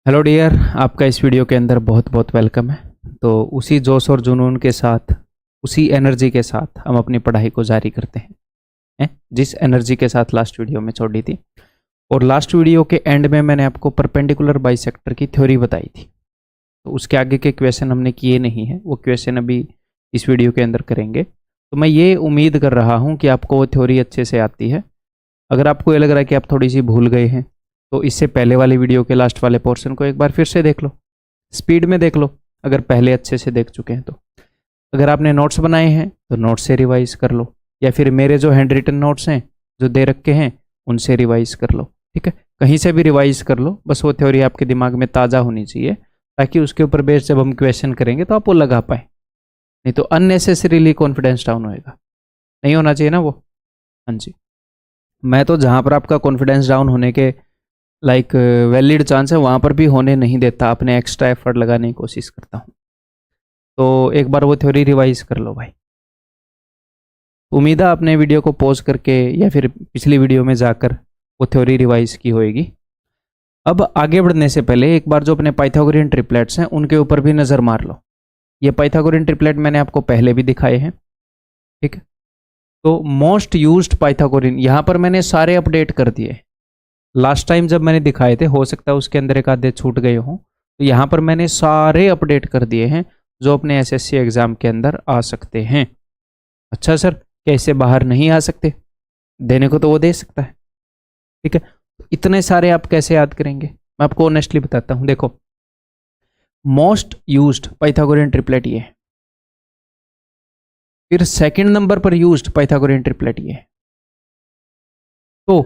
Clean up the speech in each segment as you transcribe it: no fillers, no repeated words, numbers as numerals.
Hello dear, आपका इस video के अंदर बहुत बहुत वेलकम है। तो उसी जोश और जुनून के साथ, उसी एनर्जी के साथ हम अपनी पढ़ाई को जारी करते हैं, जिस एनर्जी के साथ लास्ट वीडियो में छोड़ी थी। और लास्ट वीडियो के एंड में मैंने आपको परपेंडिकुलर बाइसेक्टर की थ्योरी बताई थी। तो उसके आगे के क्वेश्चन हमने किए नहीं हैं, वो क्वेश्चन अभी इस वीडियो के अंदर करेंगे। तो मैं ये उम्मीद कर रहा हूँ कि आपको वो थ्योरी अच्छे से आती है। अगर आपको ये लग रहा है कि आप थोड़ी सी भूल गए हैं, तो इससे पहले वाली वीडियो के लास्ट वाले पोर्शन को एक बार फिर से देख लो, स्पीड में देख लो, अगर पहले अच्छे से देख चुके हैं तो। अगर आपने नोट्स बनाए हैं तो नोट्स से रिवाइज कर लो, या फिर मेरे जो हैंड रिटन नोट्स हैं जो दे रखे हैं उनसे रिवाइज कर लो। ठीक है, कहीं से भी रिवाइज कर लो, बस वो थ्योरी आपके दिमाग में ताज़ा होनी चाहिए, ताकि उसके ऊपर बेस जब हम क्वेश्चन करेंगे तो आप वो लगा पाए। नहीं तो अननेसेसरीली कॉन्फिडेंस डाउन होएगा, नहीं होना चाहिए ना वो। हाँ जी, मैं तो जहाँ पर आपका कॉन्फिडेंस डाउन होने के वैलिड चांस है वहाँ पर भी होने नहीं देता, अपने एक्स्ट्रा एफर्ट लगाने की कोशिश करता हूँ। तो एक बार वो थ्योरी रिवाइज कर लो भाई। उम्मीद है आपने वीडियो को पॉज करके या फिर पिछली वीडियो में जाकर वो थ्योरी रिवाइज की होगी। अब आगे बढ़ने से पहले एक बार जो अपने पाइथागोरियन ट्रिपलेट्स हैं उनके ऊपर भी नज़र मार लो। ये पाइथागोरियन ट्रिपलेट मैंने आपको पहले भी दिखाए हैं, ठीक है। तो मोस्ट यूज्ड पाइथागोरियन यहाँ पर मैंने सारे अपडेट कर दिए। लास्ट टाइम जब मैंने दिखाए थे, हो सकता है उसके अंदर एक आधे छूट गए हों, तो यहाँ पर मैंने सारे अपडेट कर दिए हैं जो अपने एसएससी एग्जाम के अंदर आ सकते हैं। अच्छा सर, कैसे बाहर नहीं आ सकते? देने को तो वो दे सकता है, ठीक है। तो इतने सारे आप कैसे याद करेंगे? मैं आपको ऑनेस्टली बताता हूँ। देखो, मोस्ट यूज्ड पाइथागोरियन ट्रिपलेट ये है, फिर सेकंड नंबर पर यूज्ड पाइथागोरियन ट्रिपलेट ये है। तो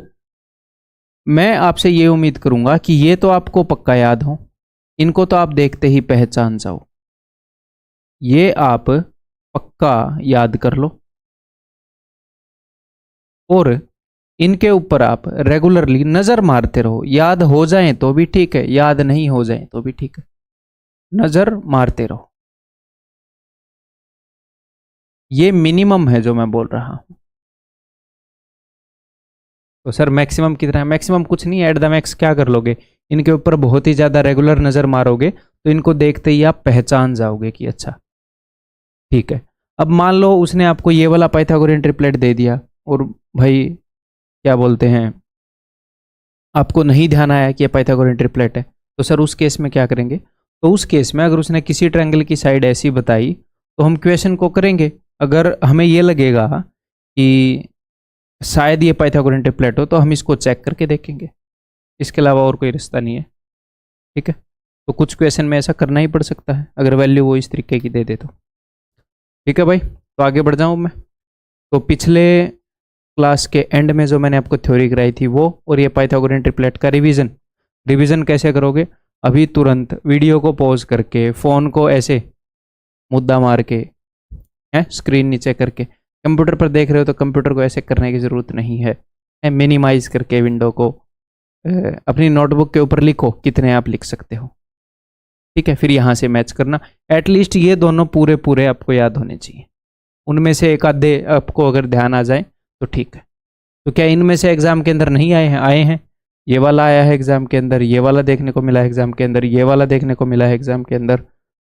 मैं आपसे ये उम्मीद करूंगा कि ये तो आपको पक्का याद हो, इनको तो आप देखते ही पहचान जाओ, ये आप पक्का याद कर लो। और इनके ऊपर आप रेगुलरली नज़र मारते रहो, याद हो जाएं तो भी ठीक है, याद नहीं हो जाएं तो भी ठीक है, नज़र मारते रहो। ये मिनिमम है जो मैं बोल रहा हूं। तो सर मैक्सिमम कितना है? मैक्सिमम कुछ नहीं, एट द मैक्स क्या कर लोगे, इनके ऊपर बहुत ही ज़्यादा रेगुलर नज़र मारोगे तो इनको देखते ही आप पहचान जाओगे कि अच्छा ठीक है। अब मान लो उसने आपको ये वाला पाइथागोरियन ट्रिपलेट दे दिया और भाई क्या बोलते हैं, आपको नहीं ध्यान आया कि ये पाइथागोरियन ट्रिपलेट है, तो सर उस केस में क्या करेंगे? तो उस केस में अगर उसने किसी ट्रायंगल की साइड ऐसी बताई तो हम क्वेश्चन को करेंगे। अगर हमें ये लगेगा कि शायद ये पाइथागोरियन ट्रिपलेट हो तो हम इसको चेक करके देखेंगे, इसके अलावा और कोई रास्ता नहीं है, ठीक है। तो कुछ क्वेश्चन में ऐसा करना ही पड़ सकता है अगर वैल्यू वो इस तरीके की दे दे तो। ठीक है भाई, तो आगे बढ़ जाऊँ मैं। तो पिछले क्लास के एंड में जो मैंने आपको थ्योरी कराई थी वो, और ये पाइथागोरियन ट्रिपलेट का रिवीजन कैसे करोगे? अभी तुरंत वीडियो को पॉज करके, फ़ोन को ऐसे मुद्दा मार के, है स्क्रीन नीचे करके, कंप्यूटर पर देख रहे हो तो कंप्यूटर को ऐसे करने की ज़रूरत नहीं है, मिनिमाइज करके विंडो को अपनी नोटबुक के ऊपर लिखो कितने आप लिख सकते हो, ठीक है। फिर यहाँ से मैच करना, एटलीस्ट ये दोनों पूरे पूरे आपको याद होने चाहिए। उनमें से एक आधे आपको अगर ध्यान आ जाए तो ठीक है। तो क्या इनमें से एग्जाम के अंदर नहीं आए हैं? आए हैं। ये वाला आया है एग्जाम के अंदर, ये वाला देखने को मिला है एग्जाम के अंदर, ये वाला देखने को मिला है एग्जाम के अंदर,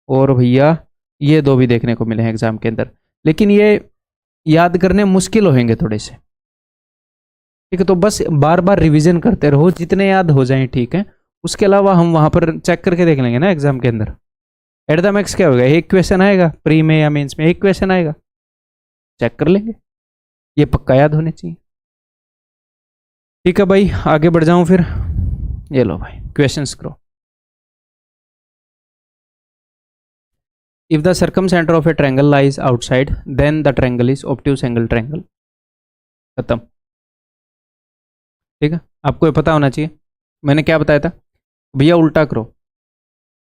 और भैया ये दो भी देखने को मिले हैं एग्जाम के अंदर। लेकिन ये याद करने मुश्किल होंगे थोड़े से, ठीक है। तो बस बार बार रिवीजन करते रहो, जितने याद हो जाएं ठीक है। उसके अलावा हम वहां पर चेक करके देख लेंगे ना एग्जाम के अंदर। एट द मैक्स क्या होगा, एक क्वेश्चन आएगा प्री में या मेंस में, एक क्वेश्चन आएगा, चेक कर लेंगे, ये पक्का याद होने चाहिए। ठीक है भाई, आगे बढ़ जाऊं फिर। ये लो भाई, क्वेश्चंस करो। If the circumcentre of a triangle lies outside then the triangle is obtuse angle triangle. खत्म, ठीक है। आपको ये पता होना चाहिए। मैंने क्या बताया था भैया? उल्टा करो,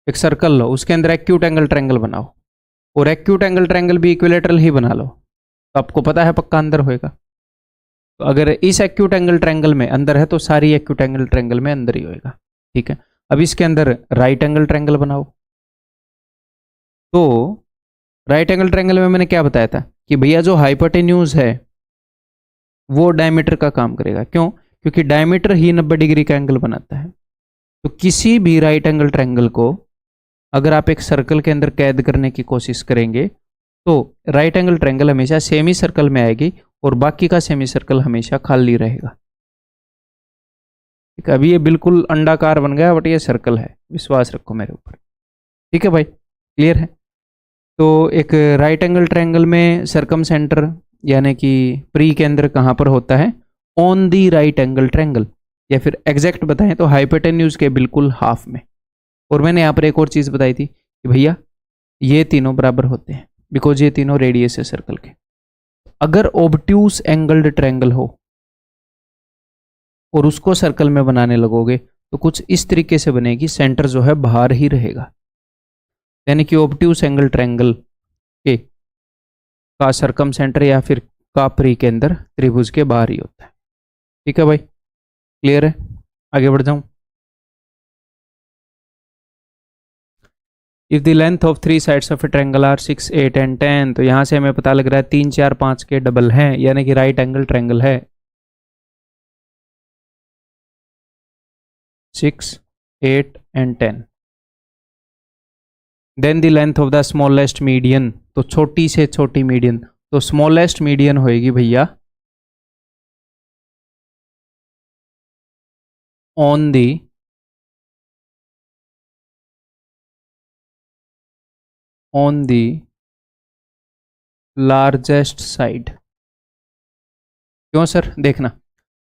एक सर्कल लो, उसके अंदर एक्यूट एंगल ट्रायंगल बनाओ, और एक्यूट एंगल ट्रायंगल भी इक्विलेटरल ही बना लो, तो आपको पता है पक्का अंदर होएगा। तो अगर इस एक्यूट एंगल ट्रायंगल में अंदर है तो सारी एक्यूट एंगल ट्रायंगल में अंदर ही होएगा, ठीक है। अब इसके अंदर राइट एंगल ट्रायंगल बनाओ। तो राइट एंगल ट्रायंगल में मैंने क्या बताया था कि भैया जो हाइपोटेन्यूज है वो डायमीटर का काम करेगा। क्यों? क्योंकि डायमीटर ही 90 डिग्री का एंगल बनाता है। तो किसी भी राइट एंगल ट्रायंगल को अगर आप एक सर्कल के अंदर कैद करने की कोशिश करेंगे तो राइट एंगल ट्रायंगल हमेशा सेमी सर्कल में आएगी और बाकी का सेमी सर्कल हमेशा खाली रहेगा। ठीक है, अभी ये बिल्कुल अंडाकार बन गया बट ये सर्कल है, विश्वास रखो मेरे ऊपर। ठीक है भाई, क्लियर है। तो एक राइट एंगल ट्रायंगल में सरकम सेंटर यानी कि प्री केंद्र कहाँ पर होता है? On the right angle triangle, या फिर एग्जैक्ट बताएं तो हाइपोटेन्यूज के बिल्कुल हाफ में। और मैंने यहाँ पर एक और चीज़ बताई थी कि भैया ये तीनों बराबर होते हैं बिकॉज ये तीनों रेडियस है सर्कल के। अगर ऑब्ट्यूस एंगल्ड ट्रायंगल हो और उसको सर्कल में बनाने लगोगे तो कुछ इस तरीके से बनेगी, सेंटर जो है बाहर ही रहेगा, यानी कि ऑब्ट्यूस एंगल ट्रायंगल के का सरकम सेंटर या फिर का प्री के अंदर त्रिभुज के बाहर ही होता है। ठीक है भाई, क्लियर है। आगे बढ़ जाऊं। If the length of 3 sides of a triangle are 6, 8 and 10, तो यहां से हमें पता लग रहा है 3, 4, 5 के डबल हैं, यानी कि राइट एंगल ट्रायंगल है। 6, 8 and 10। Then the length of the smallest median, तो छोटी से छोटी मीडियन, तो स्मॉलेस्ट मीडियन होएगी भैया ऑन दी लार्जेस्ट साइड। क्यों सर? देखना,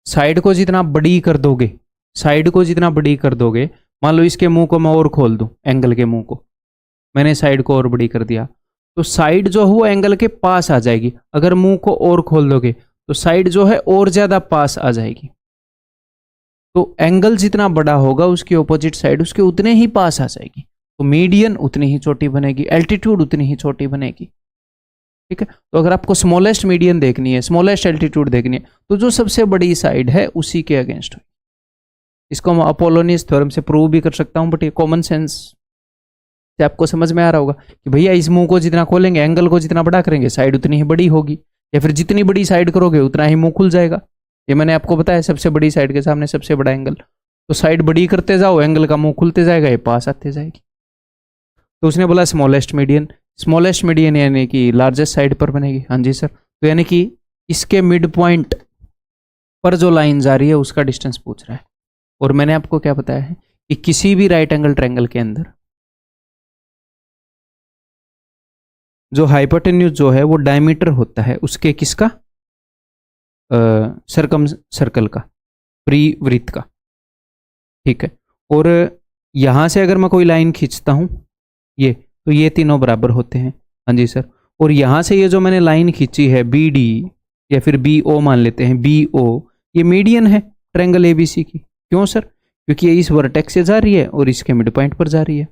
साइड को जितना बड़ी कर दोगे, साइड को जितना बड़ी कर दोगे, मान लो इसके मुंह को मैं और खोल दूं, एंगल के मुंह को मैंने साइड को और बड़ी कर दिया, तो साइड जो है वो एंगल के पास आ जाएगी। अगर मुंह को और खोल दोगे तो साइड जो है और ज्यादा पास आ जाएगी। तो एंगल जितना बड़ा होगा उसकी ऑपोजिट साइड उसके उतने ही पास आ जाएगी, तो मीडियन उतनी ही छोटी बनेगी, एल्टीट्यूड उतनी ही छोटी बनेगी। ठीक है, तो अगर आपको स्मॉलेस्ट मीडियन देखनी है, स्मॉलेस्ट एल्टीट्यूड देखनी है, तो जो सबसे बड़ी साइड है उसी के अगेंस्ट होगी। इसको मैं अपोलोनियस थ्योरम से प्रूव भी कर सकता हूं, बट ये कॉमन सेंस से आपको समझ में आ रहा होगा कि भैया इस मुंह को जितना खोलेंगे, एंगल को जितना बड़ा करेंगे, साइड उतनी ही बड़ी होगी, या फिर जितनी बड़ी साइड करोगे उतना ही मुंह खुल जाएगा। ये मैंने आपको बताया, सबसे बड़ी साइड के सामने सबसे बड़ा एंगल, तो साइड बड़ी करते जाओ एंगल का मुंह खुलते जाएगा, ये पास आते जाएगी। तो उसने बोला स्मॉलेस्ट मीडियन, स्मॉलेस्ट मीडियन यानी कि लार्जेस्ट साइड पर बनेगी। हाँ जी सर, तो यानी कि इसके मिड पॉइंट पर जो लाइन जा रही है उसका डिस्टेंस पूछ रहा है। और मैंने आपको क्या बताया है कि किसी भी राइट एंगल ट्रायंगल के अंदर जो हाइपोटेन्यूज जो है वो डायमीटर होता है उसके किसका? सरकम सर्कल का, परिवृत्त का। ठीक है, और यहां से अगर मैं कोई लाइन खींचता हूं ये, तो ये तीनों बराबर होते हैं। हाँ जी सर, और यहां से ये जो मैंने लाइन खींची है बी डी या फिर बी ओ मान लेते हैं, बी ओ, ये मीडियन है ट्रायंगल एबीसी की। क्यों सर? क्योंकि ये इस वर्टेक्स से जा रही है और इसके मिड पॉइंट पर जा रही है,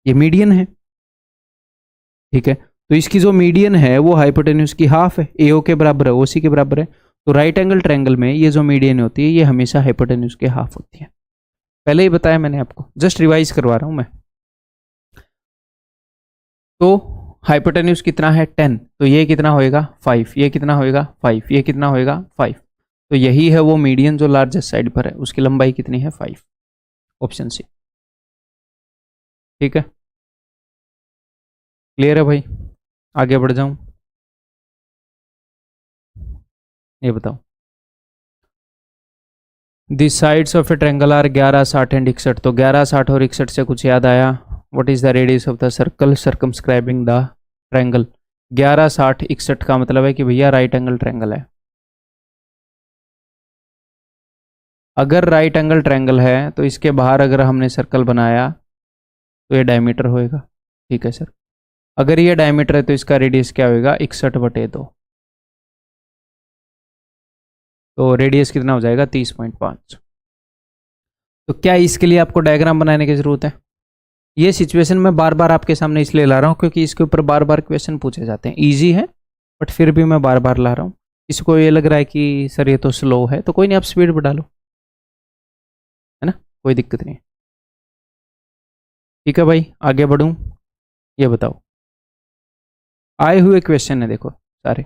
ये मीडियन है। ठीक है, तो इसकी जो मीडियन है वो हाइपोटेन्यूज की हाफ है, एओ के बराबर है, ओसी के बराबर है। तो राइट एंगल ट्रायंगल में ये जो मीडियन होती है ये हमेशा हाइपोटेन्यूज के हाफ होती है। पहले ही बताया मैंने आपको, जस्ट रिवाइज करवा रहा हूं मैं। तो हाइपोटेन्यूज कितना है? 10, तो ये कितना होएगा? 5, ये कितना होएगा? 5, ये कितना होएगा? 5। तो यही है वो मीडियन जो लार्जेस्ट साइड पर है, उसकी लंबाई कितनी है? 5, ऑप्शन सी। ठीक है, क्लियर है भाई? आगे बढ़ जाऊं, ये बताओ। The sides of a triangle are 11, 60 and 61, तो 11, 60 और 61 से कुछ याद आया? What is the radius of the circle circumscribing the triangle? 11, 60, 61 का मतलब है कि भैया राइट एंगल ट्रायंगल है। अगर राइट एंगल ट्रायंगल है तो इसके बाहर अगर हमने सर्कल बनाया तो ये डायमीटर होएगा। ठीक है सर, अगर ये डायमीटर है तो इसका रेडियस क्या होएगा? 61/2, तो रेडियस कितना हो जाएगा? 30.5। तो क्या इसके लिए आपको डायग्राम बनाने की जरूरत है? ये सिचुएशन मैं बार बार आपके सामने इसलिए ला रहा हूँ क्योंकि इसके ऊपर बार बार क्वेश्चन पूछे जाते हैं। इजी है बट फिर भी मैं बार बार ला रहा हूँ। किसी को ये लग रहा है कि सर ये तो स्लो है, तो कोई नहीं, आप स्पीड बढ़ा लो, है ना, कोई दिक्कत नहीं है। ठीक है भाई, आगे बढ़ूँ, ये बताओ। आए हुए क्वेश्चन है देखो सारे।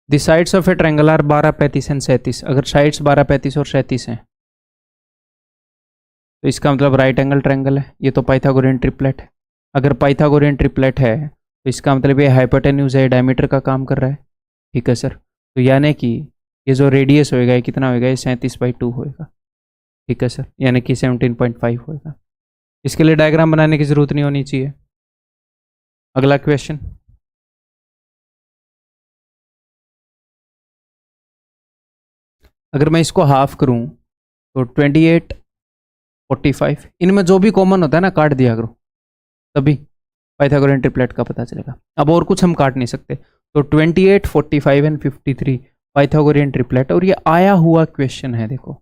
The sides of a triangle are 12, 35 and 37। अगर साइड्स 12, 35 और 37 हैं तो इसका मतलब राइट एंगल ट्रायंगल है। ये तो पाइथागोरियन ट्रिपलेट है। अगर पाइथागोरियन ट्रिपलेट है तो इसका मतलब ये हाइपोटेन्यूज है, डायमीटर का काम कर रहा है। ठीक है सर। तो यानी कि ये जो रेडियस होएगा ये कितना होएगा, ये 37/2 होएगा। ठीक है सर, यानी कि 17.5 होएगा। इसके लिए डायग्राम बनाने की जरूरत नहीं होनी चाहिए। अगला क्वेश्चन, अगर मैं इसको हाफ करूं तो 28 45, इनमें जो भी कॉमन होता है ना काट दिया करो, तभी पाइथागोरियन ट्रिपलेट का पता चलेगा। अब और कुछ हम काट नहीं सकते। तो 28 45 एंड 53 पाइथागोरियन ट्रिपलेट, और ये आया हुआ क्वेश्चन है देखो।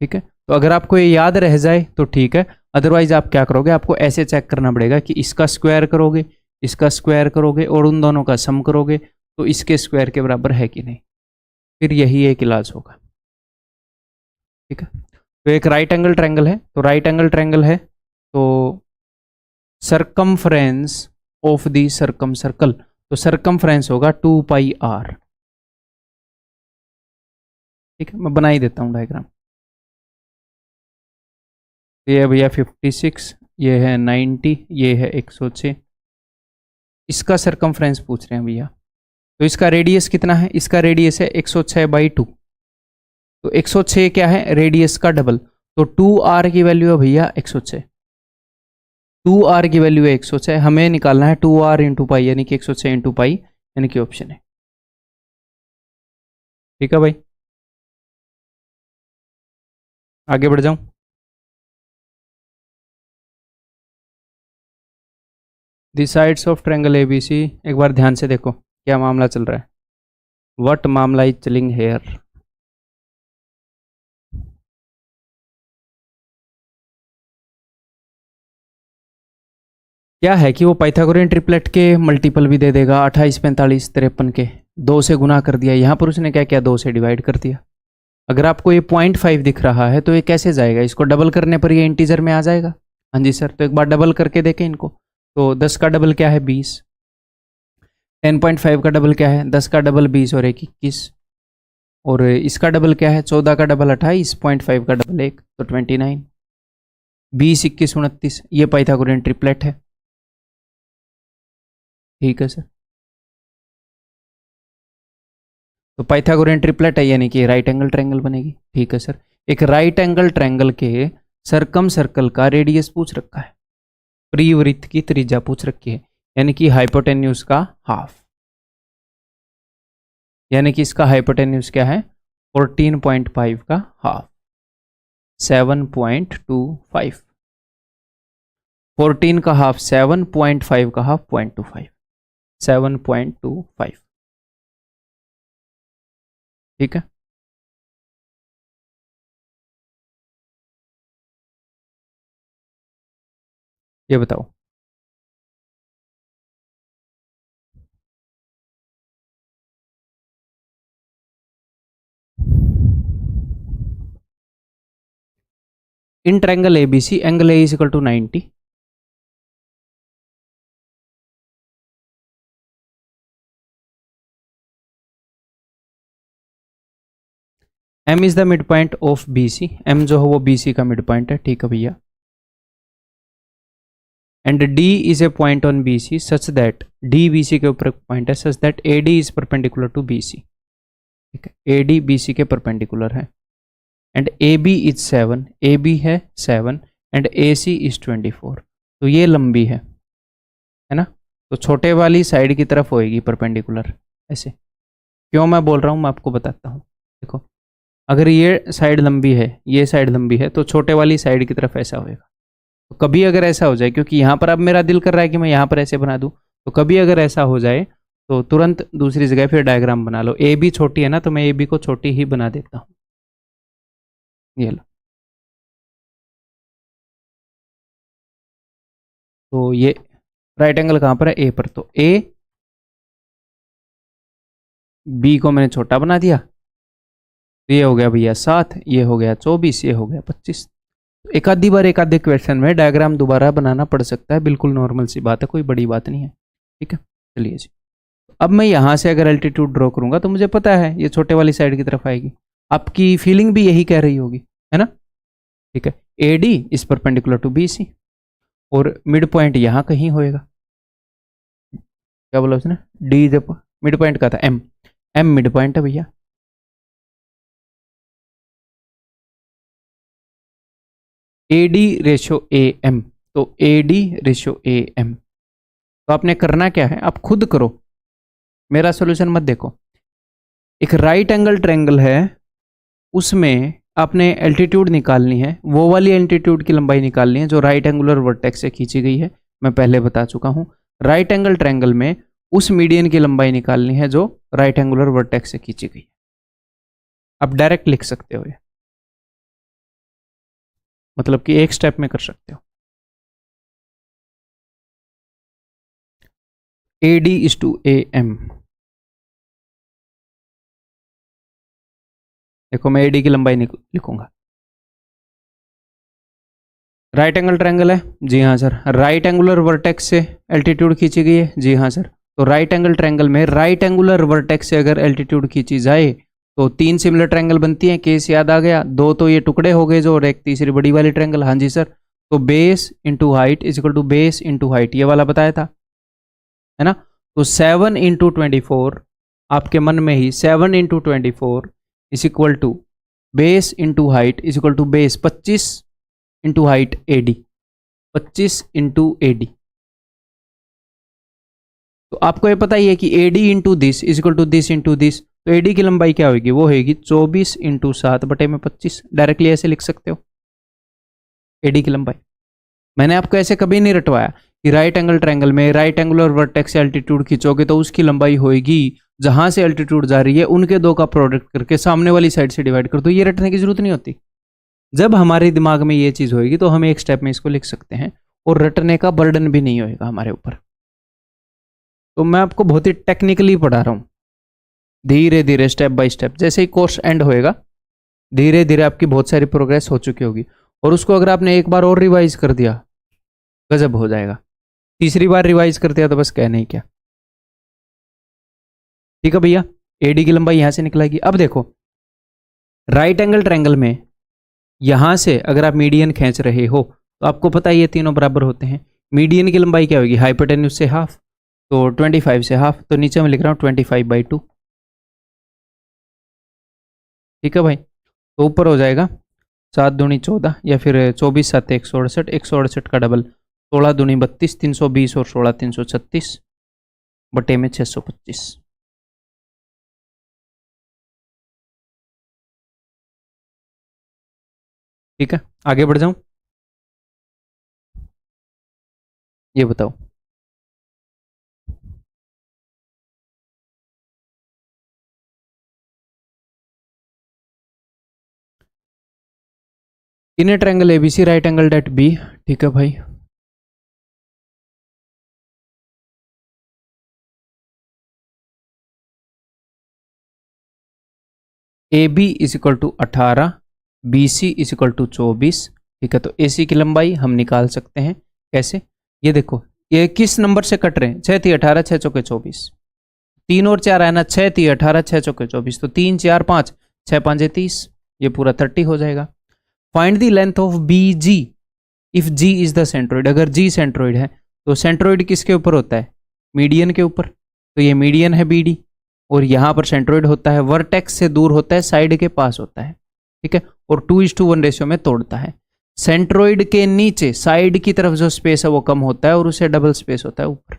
ठीक है, तो अगर आपको ये याद रह जाए तो ठीक है, अदरवाइज आप क्या करोगे, आपको ऐसे चेक करना पड़ेगा कि इसका स्क्वायर करोगे, इसका स्क्वायर करोगे और उन दोनों का सम करोगे तो इसके स्क्वायर के बराबर है कि नहीं, फिर यही एक इलाज होगा। ठीक है, तो एक राइट एंगल ट्रायंगल है, तो राइट एंगल ट्रायंगल है तो circumference of the circum circle, तो सरकमफ्रेंस होगा 2πr। ठीक है, मैं बना ही देता हूं डायग्राम। ये है भैया 56, ये है 90, ये है 106। इसका सरकमफ्रेंस पूछ रहे हैं भैया। तो इसका रेडियस कितना है, इसका रेडियस है 106/2। तो 106 क्या है, रेडियस का डबल, तो 2r की वैल्यू है भैया 106। 2r की वैल्यू है 106, हमें निकालना है 2r इंटू पाई, यानी कि 106 इंटू पाई, यानी कि ऑप्शन है। ठीक है भाई, आगे बढ़ जाऊं। दी साइड्स ऑफ ट्रायंगल एबीसी, एक बार ध्यान से देखो क्या मामला चल रहा है। व्हाट मामला इज चलिंग हेयर। क्या है कि वो पाइथागोरियन ट्रिपलेट के मल्टीपल भी दे देगा, 28 45 53 के 2 से गुना कर दिया, यहाँ पर उसने क्या किया 2 से डिवाइड कर दिया। अगर आपको ये 0.5 दिख रहा है तो ये कैसे जाएगा, इसको डबल करने पर ये इंटीजर में आ जाएगा। हाँ जी सर, तो एक बार डबल करके देखें इनको। तो 10 का डबल क्या है 20, 10.5 का डबल क्या है 10 का डबल 20 और 1 21, और इसका डबल क्या है 14 का डबल 28, 0.5 का डबल 1 तो 29, 20 21 29, ये पाइथागोरियन ट्रिपलेट है। ठीक है सर, तो पाइथागोरियन ट्रिपलेट है यानी कि राइट एंगल ट्रायंगल बनेगी। ठीक है सर, एक राइट एंगल ट्रायंगल के सरकम सर्कल का रेडियस पूछ रखा है, परिवृत्त की त्रिज्या पूछ रखी है, यानी कि हाइपोटेन्यूज का हाफ, यानी कि इसका हाइपोटेन्यूज क्या है 14.5 का हाफ, 7.25, 14 का हाफ 7.5 का हाफ 0.25, 7.25। ठीक है, ये बताओ। In triangle ABC angle A is equal to 90, M is the mid point of B C, M जो है वो बी सी का मिड पॉइंट है। ठीक है भैया, and D is a point on B C such that, D B C के ऊपर पॉइंट है, such that A D is perpendicular to B C. ठीक है, ए डी बी सी के परपेंडिकुलर है, and A B is 7, A B है 7 and A C is 24। तो ये लंबी है ना, तो छोटे वाली साइड की तरफ होएगी परपेंडिकुलर। ऐसे क्यों मैं बोल रहा हूँ मैं आपको बताता हूँ। देखो, अगर ये साइड लंबी है, ये साइड लंबी है, तो छोटे वाली साइड की तरफ ऐसा होएगा। तो कभी अगर ऐसा हो जाए, क्योंकि यहाँ पर अब मेरा दिल कर रहा है कि मैं यहाँ पर ऐसे बना दूँ, तो कभी अगर ऐसा हो जाए तो तुरंत दूसरी जगह फिर डायग्राम बना लो। ए बी छोटी है ना, तो मैं ए बी को छोटी ही बना देता हूँ। ये लो, तो ये राइट एंगल कहाँ पर है, ए पर, तो ए बी को मैंने छोटा बना दिया, तो ये हो गया भैया 7, ये हो गया 24, ये हो गया 25। एक आधी बार एक आधे क्वेश्चन में डायग्राम दोबारा बनाना पड़ सकता है, बिल्कुल नॉर्मल सी बात है, कोई बड़ी बात नहीं है। ठीक है, चलिए जी, अब मैं यहाँ से अगर एल्टीट्यूड ड्रॉ करूंगा तो मुझे पता है ये छोटे वाली साइड की तरफ आएगी। आपकी फीलिंग भी यही कह रही होगी, है ना? ठीक है, A D is perpendicular to B C, और मिड पॉइंट यहाँ कहीं होएगा। क्या बोला उसने? डी जब मिड पॉइंट का था एम, एम मिड पॉइंट है भैया। A D ratio A M, तो A D ratio A M. तो आपने करना क्या है, आप खुद करो, मेरा सोल्यूशन मत देखो। एक राइट एंगल ट्रायंगल है, उसमें आपने एल्टीट्यूड निकालनी है, वो वाली एल्टीट्यूड की लंबाई निकालनी है जो राइट एंगुलर वर्टेक्स से खींची गई है। मैं पहले बता चुका हूं, राइट एंगल ट्रायंगल में उस मीडियन की लंबाई निकालनी है जो राइट एंगुलर वर्टेक्स से खींची गई है। आप डायरेक्ट लिख सकते हो ये, मतलब कि एक स्टेप में कर सकते हो। A D is to A M. देखो मैं ए डी की लंबाई लिखूंगा। राइट एंगल ट्रायंगल है, जी हाँ सर। राइट एंगुलर वर्टेक्स से एल्टीट्यूड खींची गई है, जी हाँ सर। तो राइट एंगल ट्रायंगल में राइट एंगुलर वर्टेक्स से अगर एल्टीट्यूड खींची जाए तो तीन सिमिलर ट्रायंगल बनती हैं। केस याद आ गया? दो तो ये टुकड़े हो गए जो, और एक तीसरी बड़ी वाली ट्रायंगल। हाँ जी सर। तो base into height is equal to base into height, ये वाला बताया था, है ना? तो 7 इंटू 24, आपके मन में ही 7 into 24 is equal to base into height is equal to base 25 into height A D, 25 into A D. तो आपको ये पता ही है कि A D into this is equal to this into this, तो ए डी की लंबाई क्या होगी? वो होगी 24 इंटू 7 बटे में 25। डायरेक्टली ऐसे लिख सकते हो ए डी की लंबाई। मैंने आपको ऐसे कभी नहीं रटवाया कि राइट एंगल ट्रायंगल में राइट एंगुलर वर्टेक्स से एल्टीट्यूड खींचोगे तो उसकी लंबाई होगी जहां से एल्टीट्यूड जा रही है उनके दो का प्रोडक्ट करके सामने वाली साइड से डिवाइड कर दो। ये रटने की जरूरत नहीं होती। जब हमारे दिमाग में ये चीज होगी तो हम एक स्टेप में इसको लिख सकते हैं, और रटने का बर्डन भी नहीं होगा हमारे ऊपर। तो मैं आपको बहुत ही टेक्निकली पढ़ा रहा हूं, धीरे धीरे स्टेप बाय स्टेप। जैसे ही कोर्स एंड होएगा धीरे धीरे आपकी बहुत सारी प्रोग्रेस हो चुकी होगी, और उसको अगर आपने एक बार और रिवाइज कर दिया गजब हो जाएगा। तीसरी बार रिवाइज कर दिया तो बस कहने ही क्या। ठीक है भैया, एडी की लंबाई यहां से निकलेगी। अब देखो राइट एंगल ट्रायंगल में यहां से अगर आप मीडियन खींच रहे हो तो आपको पता है ये तीनों बराबर होते हैं। मीडियन की लंबाई क्या होगी? हाइपोटेन्यूज से हाफ, तो 25 से हाफ, तो नीचे मैं लिख रहा हूँ 25/2। ठीक है भाई, तो ऊपर हो जाएगा 7 दूनी 14, या फिर 24 7 168, 168 का डबल 16 दूनी 32, 320 और 16 336 बटे में 625। ठीक है, आगे बढ़ जाऊं? ये बताओ, in a triangle ABC right angle at B. ठीक है भाई, A B is equal to 18, B C is equal to 24। ठीक है, तो ए सी की लंबाई हम निकाल सकते हैं। कैसे? ये देखो, ये किस नंबर से कट रहे हैं? 6 3 18, 6 चौके 24, 3 और 4 है ना, 6 3 18, 6 चौके 24, तो 3 4 5, 6 5 30, ये पूरा 30 हो जाएगा। Find the length of B G if G is the centroid. अगर जी सेंट्रोइड है तो सेंट्रोइड किसके ऊपर होता है? मीडियन के ऊपर। तो ये मीडियन है बी डी, और यहां पर सेंट्रोइड होता है वर्टेक्स से दूर होता है, साइड के पास होता है। ठीक है, और 2:1 रेशियो में तोड़ता है। सेंट्रोइड के नीचे साइड की तरफ जो स्पेस है वो कम होता है, और उसे डबल स्पेस होता है ऊपर।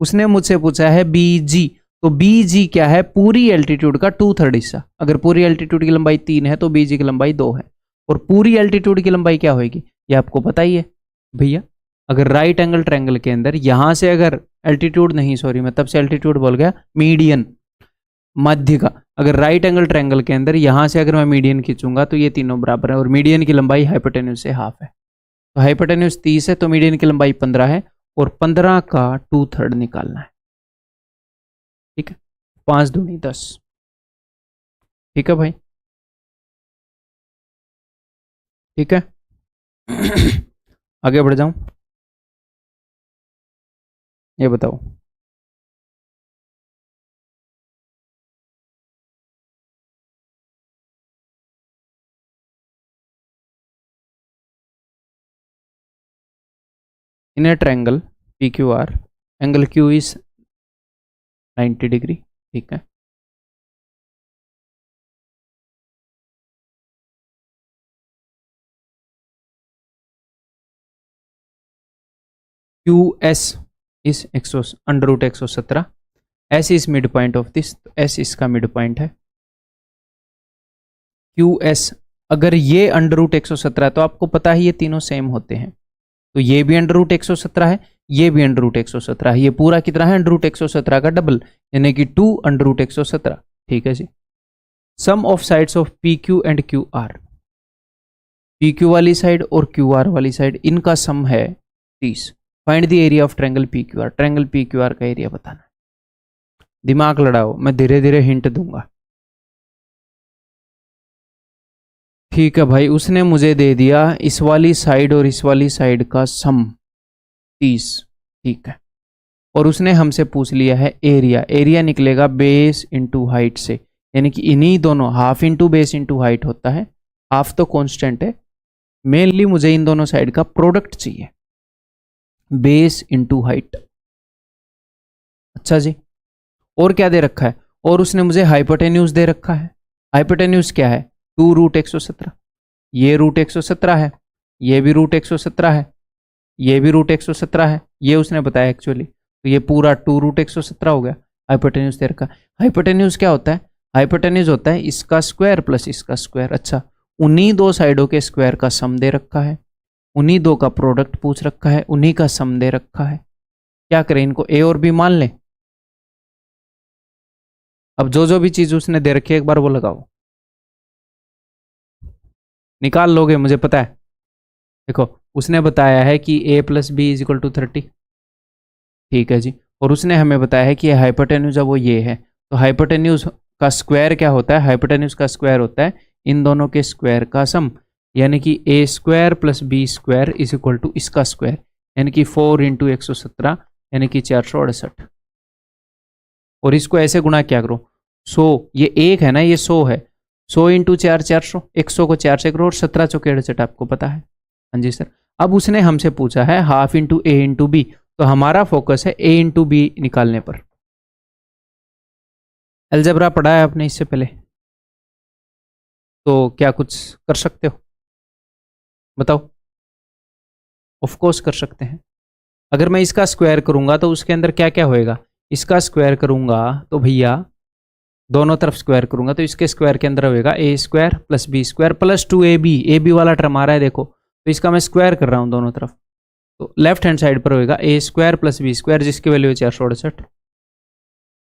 उसने मुझसे पूछा है बी जी, तो बी जी क्या है? पूरी एल्टीट्यूड का 2/3 हिस्सा। अगर पूरी एल्टीट्यूड की लंबाई 3 है तो बी जी की लंबाई 2 है, और पूरी एल्टीट्यूड की लंबाई क्या होगी ये आपको पता ही है भैया। अगर राइट एंगल ट्रायंगल के अंदर यहां से अगर एल्टीट्यूड नहीं, सॉरी मैं तब से एल्टीट्यूड बोल गया, मीडियन मध्य का, अगर राइट एंगल ट्रायंगल के अंदर यहां से अगर मैं मीडियन खींचूंगा तो ये तीनों बराबर है, और मीडियन की लंबाई हाइपोटेन्यूज से हाफ है। तो हाइपोटेन्यूज 30 है तो मीडियन की लंबाई 15 है, और 15 का 2/3 निकालना है। ठीक है, 5 दूनी 10। ठीक है भाई, ठीक है। आगे बढ़ जाऊं? ये बताओ, in a triangle P Q R, angle Q is 90 degree, ठीक है। Q S is under root 117, S is mid point of this, तो एस इसका मिड पॉइंट है। क्यू एस अगर ये अंडर रूट 117 है तो आपको पता है ये तीनों सेम होते हैं, तो ये भी अंडर रूट 117 है, ये भी अंडर रूट 117 है, ये पूरा कितना है अंडर रूट 117 का डबल, यानी कि 2 अंडर रूट 117, ठीक है जी। Sum of sides of P Q and Q R, P Q वाली साइड और क्यू आर वाली साइड, इनका सम है 30। Find the area of triangle P Q R, triangle P Q R का एरिया बताना है। दिमाग लड़ाओ, मैं धीरे धीरे हिंट दूंगा। ठीक है भाई, उसने मुझे दे दिया इस वाली साइड और इस वाली साइड का सम 30, ठीक है। और उसने हमसे पूछ लिया है एरिया, एरिया निकलेगा बेस इंटू हाइट से, यानी कि इन्हीं दोनों half into base into height होता है, हाफ तो कांस्टेंट है, मेनली मुझे इन दोनों साइड का प्रोडक्ट चाहिए, बेस इंटू हाइट। अच्छा जी, और क्या दे रखा है, और उसने मुझे हाइपोटेन्यूज दे रखा है। हाइपोटेन्यूज क्या है, 2 रूट 117, ये रूट 117 है, ये भी रूट 117 है, ये भी रूट 117 है, ये उसने बताया एक्चुअली, तो ये पूरा 2 रूट 117 हो गया। हाइपोटेन्यूज दे रखा है। हाइपोटेन्यूज क्या होता है, हाइपोटेन्यूज होता है इसका स्क्वायर प्लस इसका स्क्वायर। अच्छा, उन्हीं दो साइडों के स्क्वायर का सम दे रखा है, उन्हीं दो का प्रोडक्ट पूछ रखा है, उन्हीं का सम दे रखा है। क्या करें, इनको ए और बी मान लें। अब जो जो भी चीज उसने दे रखी है एक बार वो लगाओ, निकाल लोगे मुझे पता है। देखो, उसने बताया है कि a plus b is equal to 30, ठीक है जी। और उसने हमें बताया है कि हाइपोटेन्यूज है वो ये है, तो हाइपोटेन्यूज का स्क्वायर क्या होता है, हाइपोटेन्यूज का स्क्वायर होता है इन दोनों के स्क्वायर का सम, यानी कि a square plus B square is equal to इसका स्क्वायर, यानी कि 4 इंटू 117, यानी कि 468। और इसको ऐसे गुणा क्या करो, 100, ये एक है ना, ये 100 है, 100 इंटू 4 400, 100 को 4 से करो, और 17 चौके 68 आपको पता है। हाँ जी सर। अब उसने हमसे पूछा है हाफ इंटू ए इंटू बी, तो हमारा फोकस है ए इंटू बी निकालने पर। अलजेब्रा पढ़ा है आपने इससे पहले, तो क्या कुछ कर सकते हो, बताओ। ऑफ कोर्स कर सकते हैं। अगर मैं इसका स्क्वायर करूंगा तो उसके अंदर क्या क्या होएगा, इसका स्क्वायर करूंगा तो भैया दोनों तरफ स्क्वायर करूंगा तो इसके स्क्वायर के अंदर होएगा A square plus B square plus 2ab, A B वाला टर्म आ रहा है देखो, तो इसका मैं स्क्वायर कर रहा हूं दोनों तरफ, तो लेफ्ट हैंड साइड पर होएगा A square plus B square जिसकी वैल्यू है 468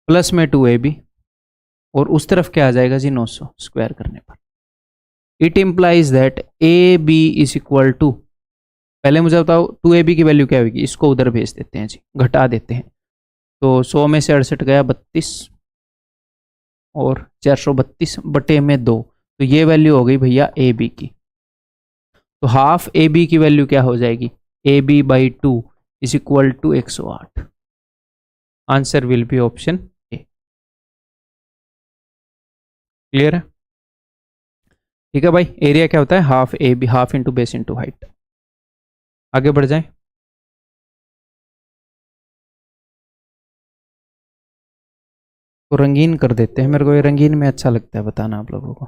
प्लस में 2ab, और उस तरफ क्या आ जाएगा जी 900 स्क्वायर करने पर। It implies that A B is equal to, पहले मुझे बताओ 2ab की वैल्यू क्या होगी, इसको उधर भेज देते हैं जी, घटा देते हैं, तो 100 में से 68 गया 32 और 432 बटे में 2, तो ये वैल्यू हो गई भैया ए बी की। तो हाफ ए बी की वैल्यू क्या हो जाएगी, A B by 2 is equal to 108। Answer will be option A. Clear है, ठीक है भाई। एरिया क्या होता है, half A B, half into base into height. आगे बढ़ जाए, तो रंगीन कर देते हैं, मेरे को ये रंगीन में अच्छा लगता है बताना आप लोगों को।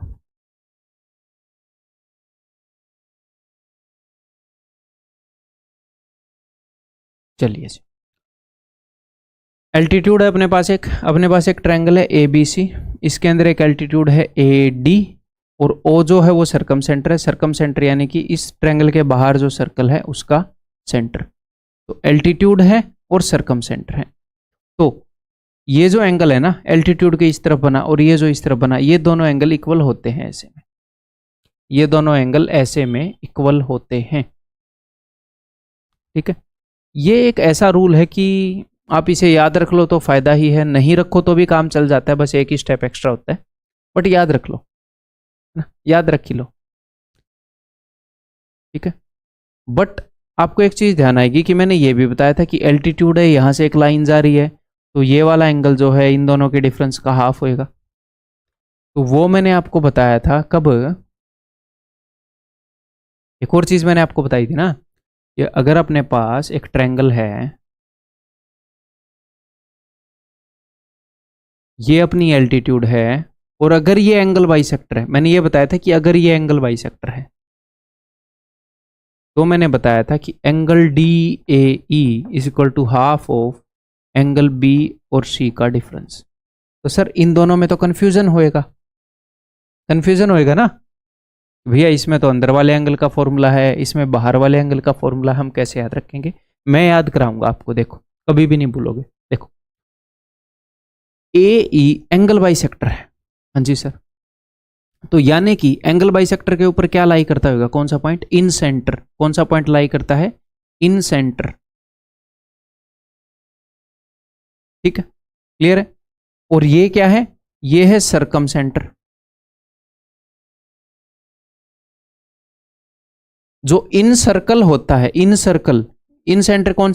चलिए जी, एल्टीट्यूड है अपने पास एक ट्रायंगल है ए बी सी, इसके अंदर एक एल्टीट्यूड है ए डी, और ओ जो है वो सरकम सेंटर है, सरकम सेंटर यानी कि इस ट्रायंगल के बाहर जो सर्कल है उसका सेंटर। तो एल्टीट्यूड है और सरकम सेंटर है, तो ये जो एंगल है ना एल्टीट्यूड के इस तरफ बना और ये जो इस तरफ बना, ये दोनों एंगल इक्वल होते हैं ऐसे में, ये दोनों एंगल ऐसे में इक्वल होते हैं, ठीक है। ये एक ऐसा रूल है कि आप इसे याद रख लो तो फायदा ही है, नहीं रखो तो भी काम चल जाता है, बस एक ही स्टेप एक्स्ट्रा होता है, बट याद रख लो ना, याद रख ही लो, ठीक है। बट आपको एक चीज ध्यान आएगी कि मैंने ये भी बताया था कि एल्टीट्यूड है, यहां से एक लाइन जा रही है, तो ये वाला एंगल जो है इन दोनों के डिफरेंस का हाफ होएगा, तो वो मैंने आपको बताया था कब, एक और चीज मैंने आपको बताई थी ना, ये अगर अपने पास एक ट्रायंगल है, ये अपनी एल्टीट्यूड है, और अगर ये एंगल बाइसेक्टर है, मैंने ये बताया था कि अगर ये एंगल बाइसेक्टर है, तो मैंने बताया था कि angle D A E is equal to half of angle B और सी का डिफरेंस। तो सर इन दोनों में तो कंफ्यूजन होएगा, कंफ्यूजन होएगा ना भैया, इसमें तो अंदर वाले एंगल का फॉर्मूला है, इसमें बाहर वाले एंगल का फॉर्मूला, हम कैसे याद रखेंगे? मैं याद कराऊंगा आपको, देखो कभी भी नहीं भूलोगे। देखो ए ई एंगल बाइसेक्टर है, हाँ जी सर, तो यानी कि एंगल बाइसेक्टर के ऊपर क्या लाई करता होगा, कौन सा पॉइंट? इन सेंटर। कौन सा पॉइंट लाई करता है? इन सेंटर। ठीक है, क्लियर है? और ये क्या है? ये है सरकम सेंटर। जो इन सर्कल होता है, इन सर्कल, इन सेंटर कौन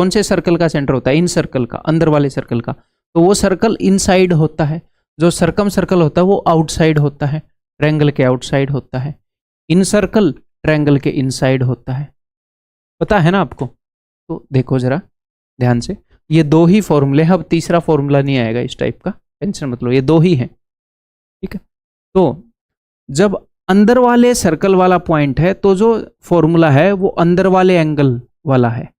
से सर्कल का सेंटर होता है? इन सर्कल का, अंदर वाले सर्कल का। तो वो सर्कल इनसाइड होता है, जो सरकम सर्कल होता है वो आउटसाइड होता है, ट्रायंगल के आउटसाइड होता है। इन सर्कल ट्रायंगल के इनसाइड होता है, पता है ना आपको? तो देखो जरा ध्यान से, ये दो ही फॉर्मूले हैं, अब तीसरा फॉर्मूला नहीं आएगा इस टाइप का, टेंशन मतलब, ये दो ही हैं। ठीक है, तो जब अंदर वाले सर्कल वाला पॉइंट है तो जो फॉर्मूला है वो अंदर वाले एंगल वाला है,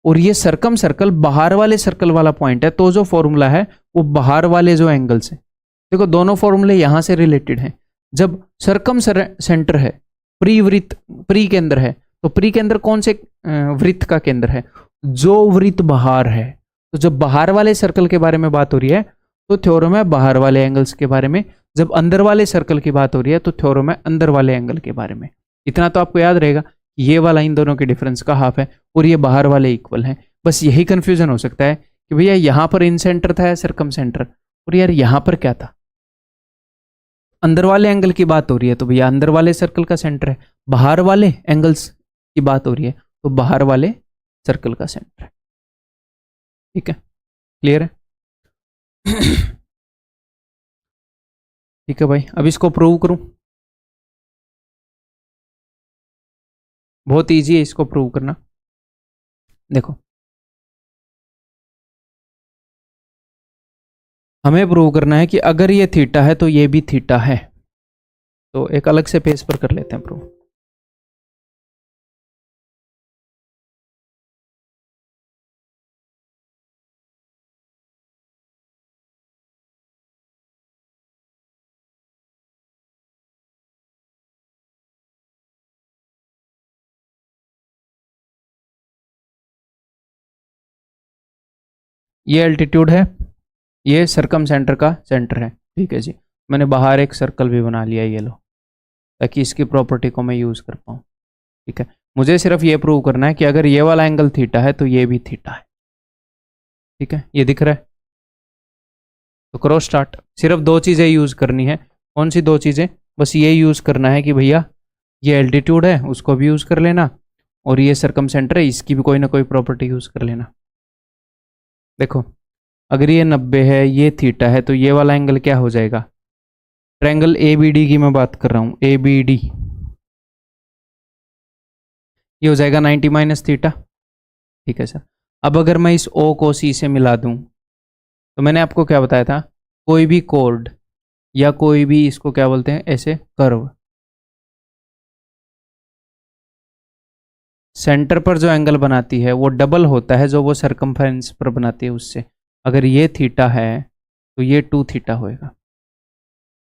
और ये सरकम सर्कल बाहर वाले सर्कल वाला पॉइंट है तो जो फॉर्मूला है वो बाहर वाले जो एंगल से। देखो दोनों फॉर्मूले यहां से रिलेटेड हैं। जब सरकम सेंटर है, प्री वृत्त, प्री के अंदर है, तो प्री के अंदर कौन से वृत्त का केंद्र है? जो वृत्त बाहर है। तो जब बाहर वाले सर्कल के बारे में बात हो रही है तो थ्योरम है बाहर वाले एंगल्स के बारे में, जब अंदर वाले सर्कल की बात हो रही है तो थ्योरम है अंदर वाले एंगल के बारे में। इतना तो आपको याद रहेगा, ये वाला इन दोनों के डिफरेंस का हाफ है और ये बाहर वाले इक्वल हैं। बस यही कंफ्यूजन हो सकता है कि भैया यहां पर इन सेंटर था या सरकम सेंटर, और यार यहां पर क्या था? अंदर वाले एंगल की बात हो रही है तो भैया अंदर वाले सर्कल का सेंटर है, बाहर वाले एंगल्स की बात हो रही है तो बाहर वाले सर्कल का सेंटर है। ठीक है, क्लियर है? ठीक है भाई, अब इसको प्रूव करूं। बहुत इजी है इसको प्रूव करना। देखो हमें प्रूव करना है कि अगर ये थीटा है तो ये भी थीटा है। तो एक अलग से पेज पर कर लेते हैं प्रूव। ये एल्टीट्यूड है, ये सरकम सेंटर का सेंटर है। ठीक है जी, मैंने बाहर एक सर्कल भी बना लिया, ये लो, ताकि इसकी प्रॉपर्टी को मैं यूज कर पाऊँ। ठीक है, मुझे सिर्फ ये प्रूव करना है कि अगर ये वाला एंगल थीटा है तो ये भी थीटा है। ठीक है, ये दिख रहा है? तो करो स्टार्ट। सिर्फ दो चीज़ें यूज करनी है। कौन सी दो चीज़ें? बस ये यूज करना है कि भैया ये एल्टीट्यूड है उसको भी यूज कर लेना, और ये सरकम सेंटर है इसकी भी कोई ना कोई प्रॉपर्टी यूज कर लेना। देखो अगर ये 90 है, ये थीटा है, तो ये वाला एंगल क्या हो जाएगा? ट्रायंगल ए बी डी की मैं बात कर रहा हूँ, ए बी डी, ये हो जाएगा 90 माइनस थीटा। ठीक है सर, अब अगर मैं इस ओ को सी से मिला दूं, तो मैंने आपको क्या बताया था, कोई भी कोड या कोई भी, इसको क्या बोलते हैं, ऐसे कर्व, सेंटर पर जो एंगल बनाती है वो डबल होता है जो वो सरकमफ्रेंस पर बनाती है उससे। अगर ये थीटा है तो ये 2 थीटा होएगा।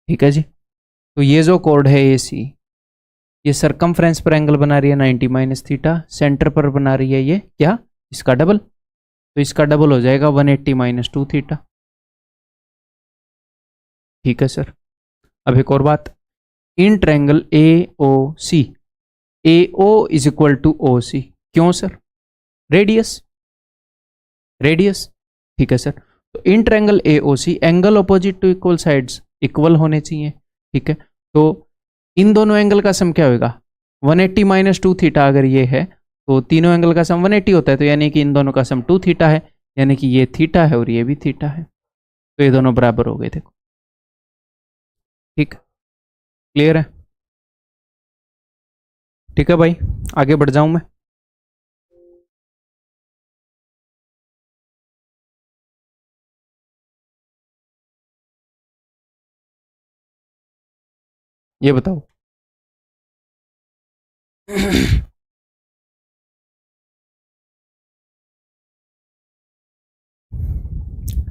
ठीक है जी, तो ये जो कोड है ए सी, ये सरकमफ्रेंस पर एंगल बना रही है 90 माइनस थीटा, सेंटर पर बना रही है ये क्या, इसका डबल, तो इसका डबल हो जाएगा 180 माइनस 2 थीटा। ठीक है सर, अब एक और बात, in triangle A O C, A O is equal to O C, क्यों सर? Radius, radius. ठीक है सर, तो in triangle A O C angle opposite to equal sides equal होने चाहिए। ठीक है, तो इन दोनों एंगल का सम क्या होगा? 180 माइनस 2 थीटा अगर ये है तो तीनों एंगल का सम 180 होता है, तो यानी कि इन दोनों का सम 2 थीटा है, यानी कि ये थीटा है और ये भी थीटा है, तो ये दोनों बराबर हो गए। देखो ठीक, क्लियर है? ठीक है भाई, आगे बढ़ जाऊं मैं। ये बताओ।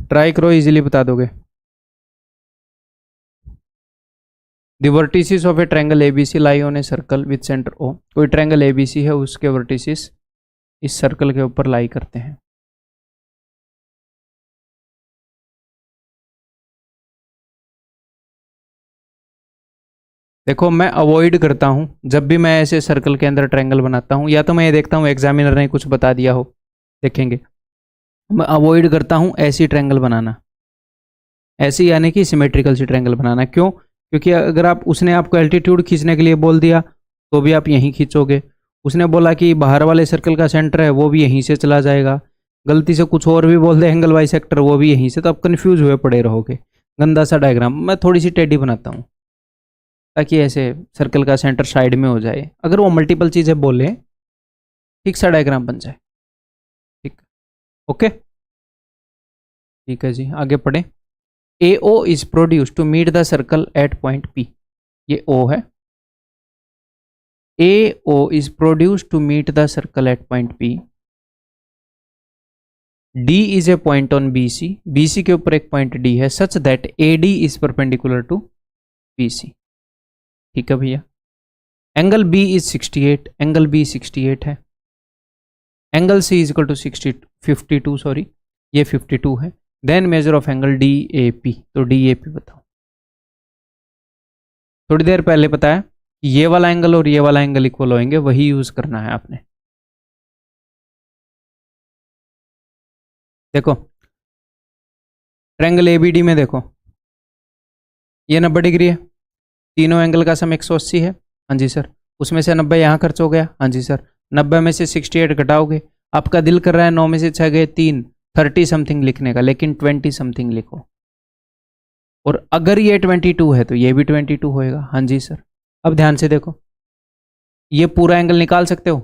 ट्राई करो, इजीली बता दोगे। The vertices of a triangle ABC lie on a circle with centre O. कोई ट्रायंगल एबीसी है, उसके वर्टिसेस इस सर्कल के ऊपर लाई करते हैं। देखो, मैं अवॉइड करता हूं जब भी मैं ऐसे सर्कल के अंदर ट्रायंगल बनाता हूं, या तो मैं ये देखता हूं एग्जामिनर ने कुछ बता दिया हो, देखेंगे। मैं अवॉइड करता हूं ऐसी ट्रायंगल बनाना, ऐसी यानी कि सिमेट्रिकल सी ट्रायंगल बनाना। क्यों? क्योंकि अगर आप, उसने आपको एल्टीट्यूड खींचने के लिए बोल दिया तो भी आप यहीं खींचोगे। उसने बोला कि बाहर वाले सर्कल का सेंटर है, वो भी यहीं से चला जाएगा। गलती से कुछ और भी बोल दे, एंगल वाई सेक्टर, वो भी यहीं से, तो आप कन्फ्यूज हुए पड़े रहोगे। गंदा सा डायग्राम। मैं थोड़ी सी टेढ़ी बनाता हूँ ताकि ऐसे सर्कल का सेंटर साइड में हो जाए। अगर वो मल्टीपल चीज़ें बोले, ठीक सा डायग्राम बन जाए। ठीक, ओके, ठीक है जी, आगे पढ़े। AO is produced to meet the circle at point P। ये O है। AO is produced to meet the circle at point P। D is a point on BC। BC के ऊपर एक पॉइंट D है, such that AD is perpendicular to BC। ठीक है भैया। Angle B is 68। Angle B 68 है। Angle C is equal to 52, sorry, ये 52 है। Then measure of angle DAP। तो DAP बताओ। थोड़ी देर पहले बताया कि ये वाला एंगल और ये वाला एंगल इक्वल होंगे, वही यूज करना है आपने। देखो, ट्रायंगल ABD में देखो, ये 90 डिग्री है, तीनों एंगल का सम 180 है। हाँ जी सर। उसमें से 90 यहाँ खर्च हो गया। हाँ जी सर। 90 में से 68 घटाओगे। आपका दिल कर रहा है 9 में से 6 गए 3, 30 समथिंग लिखने का, लेकिन 20 समथिंग लिखो। और अगर ये 22 है तो ये भी 22 होएगा। हाँ जी सर। अब ध्यान से देखो, ये पूरा एंगल निकाल सकते हो,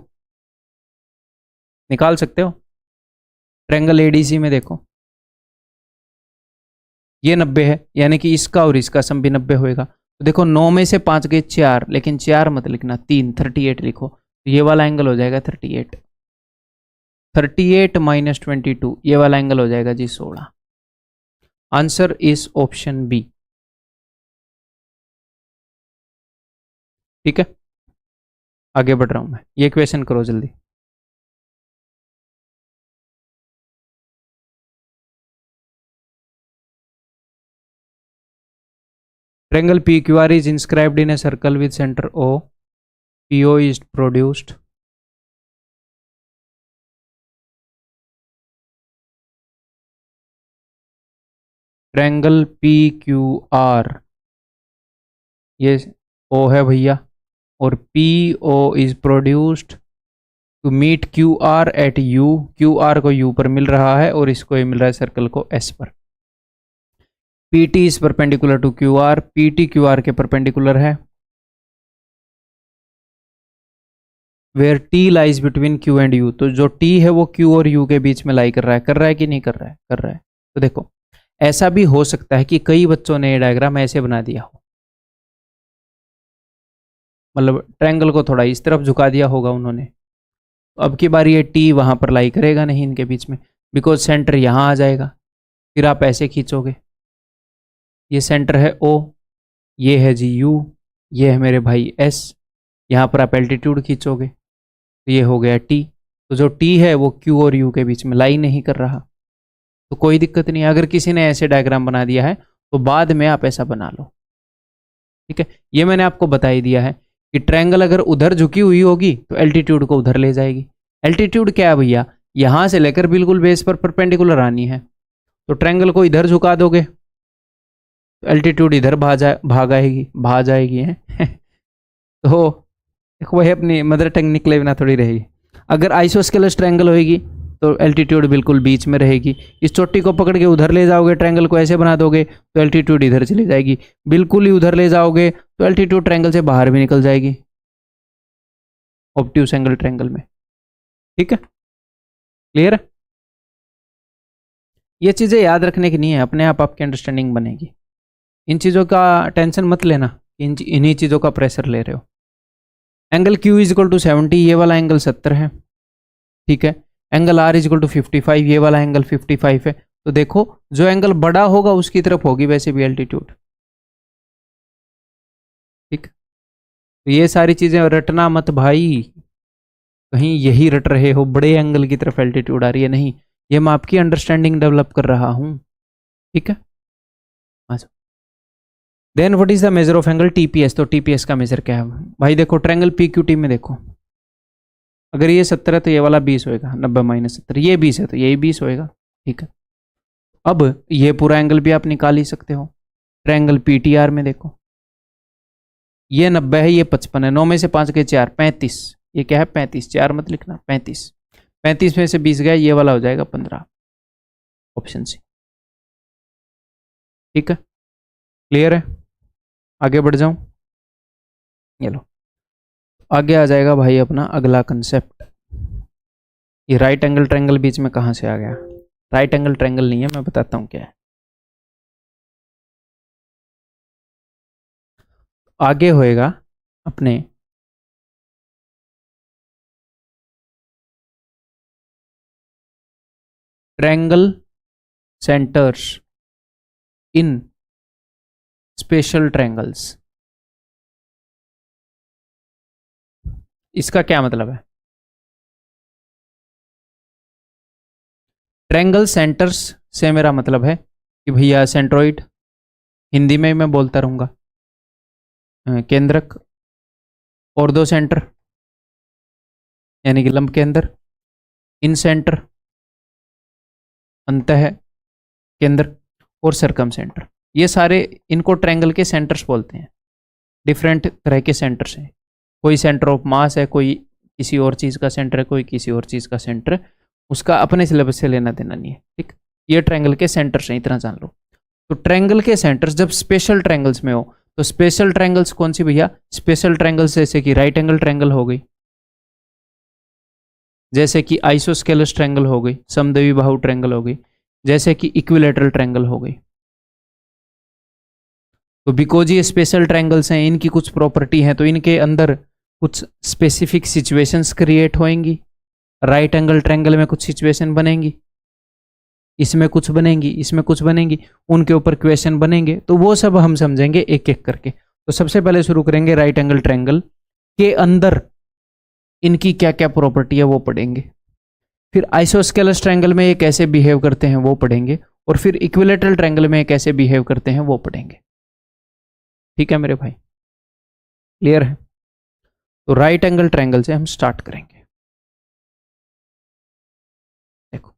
निकाल सकते हो। ट्रायंगल ADC में देखो, ये 90 है, यानी कि इसका और इसका सम भी 90 होएगा। तो देखो, 9 में से 5 गए 4, लेकिन 4 मत लिखना, 3, 38 लिखो। तो ये वाला एंगल हो जाएगा 38। 38 माइनस 22, ये वाला एंगल हो जाएगा जी 16। Answer is option B. ठीक है, आगे बढ़ रहा हूं मैं। ये क्वेश्चन करो जल्दी। Triangle PQR is inscribed in a circle with center O. PO is produced. Triangle PQR, ये O है भैया, और PO is produced to meet QR at U। QR को U पर मिल रहा है और इसको ये मिल रहा है सर्कल को S पर। PT is perpendicular to QR। PT QR के परपेंडिकुलर है। Where T lies between Q and U। तो जो T है वो Q और U के बीच में लाई कर रहा है कि नहीं कर रहा है? कर रहा है। तो देखो, ऐसा भी हो सकता है कि कई बच्चों ने ये डायग्राम ऐसे बना दिया हो, मतलब ट्रायंगल को थोड़ा इस तरफ झुका दिया होगा उन्होंने। अब की बार ये T वहां पर लाई करेगा नहीं इनके बीच में, बिकॉज सेंटर यहां आ जाएगा। फिर आप ऐसे खींचोगे, ये सेंटर है O, ये है जी U, ये है मेरे भाई S। यहाँ पर आप एल्टीट्यूड खींचोगे तो ये हो गया T। तो जो T है वो Q और U के बीच में लाई नहीं कर रहा, तो कोई दिक्कत नहीं। अगर किसी ने ऐसे डायग्राम बना दिया है तो बाद में आप ऐसा बना लो। ठीक है, ये मैंने आपको बता ही दिया है कि ट्रायंगल अगर उधर झुकी हुई होगी तो एल्टीट्यूड को उधर ले जाएगी। एल्टीट्यूड क्या है भैया? यहां से लेकर बिल्कुल बेस पर परपेंडिकुलर आनी है। तो ट्रायंगल को इधर झुका दोगे तो एल्टीट्यूड इधर भाग जाएगी है। तो देखो, वही अपनी मदर टंग निकले बिना थोड़ी रहेगी। अगर आइसोस्केलस ट्रायंगल होगी तो एल्टीट्यूड बिल्कुल बीच में रहेगी। इस चोटी को पकड़ के उधर ले जाओगे, ट्रायंगल को ऐसे बना दोगे तो एल्टीट्यूड इधर चली जाएगी। बिल्कुल ही उधर ले जाओगे तो एल्टीट्यूड ट्रायंगल से बाहर भी निकल जाएगी। ऑब्ट्यूस एंगल ट्रायंगल में। ठीक है, क्लियर है? ये चीज़ें याद रखने की नहीं है, अपने आप आपकी अंडरस्टैंडिंग बनेगी। इन चीज़ों का टेंशन मत लेना, इन्हीं चीज़ों का प्रेशर ले रहे हो। Angle Q is equal to 70, ये वाला एंगल 70 है। ठीक है, angle R is equal to 55, ये वाला एंगल 55 है। तो देखो जो एंगल बड़ा होगा उसकी तरफ होगी वैसे भी एल्टीट्यूड। ठीक, तो ये सारी चीजें रटना मत भाई, कहीं यही रट रहे हो बड़े एंगल की तरफ एल्टीट्यूड आ रही है, नहीं, ये मैं आपकी अंडरस्टैंडिंग डेवलप कर रहा हूं। ठीक है, अच्छा, then what is the measure of angle TPS? तो टीपीएस का मेजर क्या है भाई? देखो ट्रायंगल पीक्यूटी में देखो, अगर ये 70 है तो ये वाला 20 होएगा, 90 माइनस 70, ये 20 है तो यही 20 होएगा। ठीक है, अब ये पूरा एंगल भी आप निकाल ही सकते हो। ट्रायंगल पीटीआर में देखो, ये 90 है, ये 55 है, 9 में से 5 गए 4, 35, ये क्या है 35, 4 मत लिखना, 35, 35 में से 20 गया, ये वाला हो जाएगा 15, ऑप्शन सी। ठीक है, क्लियर है? आगे बढ़ जाऊं, ये लो, आगे आ जाएगा भाई अपना अगला कंसेप्ट। ये राइट एंगल ट्रायंगल बीच में कहां से आ गया? राइट एंगल ट्रायंगल नहीं है, मैं बताता हूं क्या है। आगे होएगा अपने ट्रायंगल सेंटर्स इन स्पेशल ट्रायंगल्स। इसका क्या मतलब है? ट्रायंगल सेंटर्स से मेरा मतलब है कि भैया सेंट्रोइड, हिंदी में मैं बोलता रहूंगा, केंद्रक, और दो सेंटर यानी कि लंब केंद्र, इन सेंटर, अंतः केंद्र, और सरकम सेंटर। ये सारे इनको ट्रायंगल के सेंटर्स बोलते हैं। डिफरेंट तरह के सेंटर्स हैं, कोई सेंटर ऑफ मास है, कोई किसी और चीज़ का सेंटर है, कोई किसी और चीज़ का सेंटर है, उसका अपने सिलेबस से लेना देना नहीं है। ठीक, ये ट्रायंगल के सेंटर्स हैं, इतना जान लो। तो ट्रायंगल के सेंटर्स जब स्पेशल ट्रायंगल्स में हो, तो स्पेशल ट्रायंगल्स कौन सी भैया? स्पेशल ट्रायंगल्स जैसे कि राइट एंगल ट्रायंगल हो गई, जैसे कि आइसोस्केलस ट्रायंगल हो गई, समद्विबाहु ट्रायंगल हो गई, जैसे कि इक्विलेटरल ट्रायंगल हो गई। तो बिकॉज ये स्पेशल ट्रायंगल्स हैं, इनकी कुछ प्रॉपर्टी है, तो इनके अंदर कुछ स्पेसिफिक सिचुएशंस क्रिएट होएंगी। राइट एंगल ट्रायंगल में कुछ सिचुएशन बनेंगी, इसमें कुछ बनेंगी, इसमें कुछ बनेंगी, उनके ऊपर क्वेश्चन बनेंगे, तो वो सब हम समझेंगे एक एक करके। तो सबसे पहले शुरू करेंगे राइट एंगल ट्रायंगल के अंदर इनकी क्या क्या प्रॉपर्टी है वो पढ़ेंगे, फिर आइसोस्केलस ट्रायंगल में ये कैसे बिहेव करते हैं वो पढ़ेंगे, और फिर इक्विलेटरल ट्रायंगल में कैसे बिहेव करते हैं वो पढ़ेंगे। ठीक है मेरे भाई, क्लियर है? तो राइट एंगल ट्रायंगल से हम स्टार्ट करेंगे। देखो,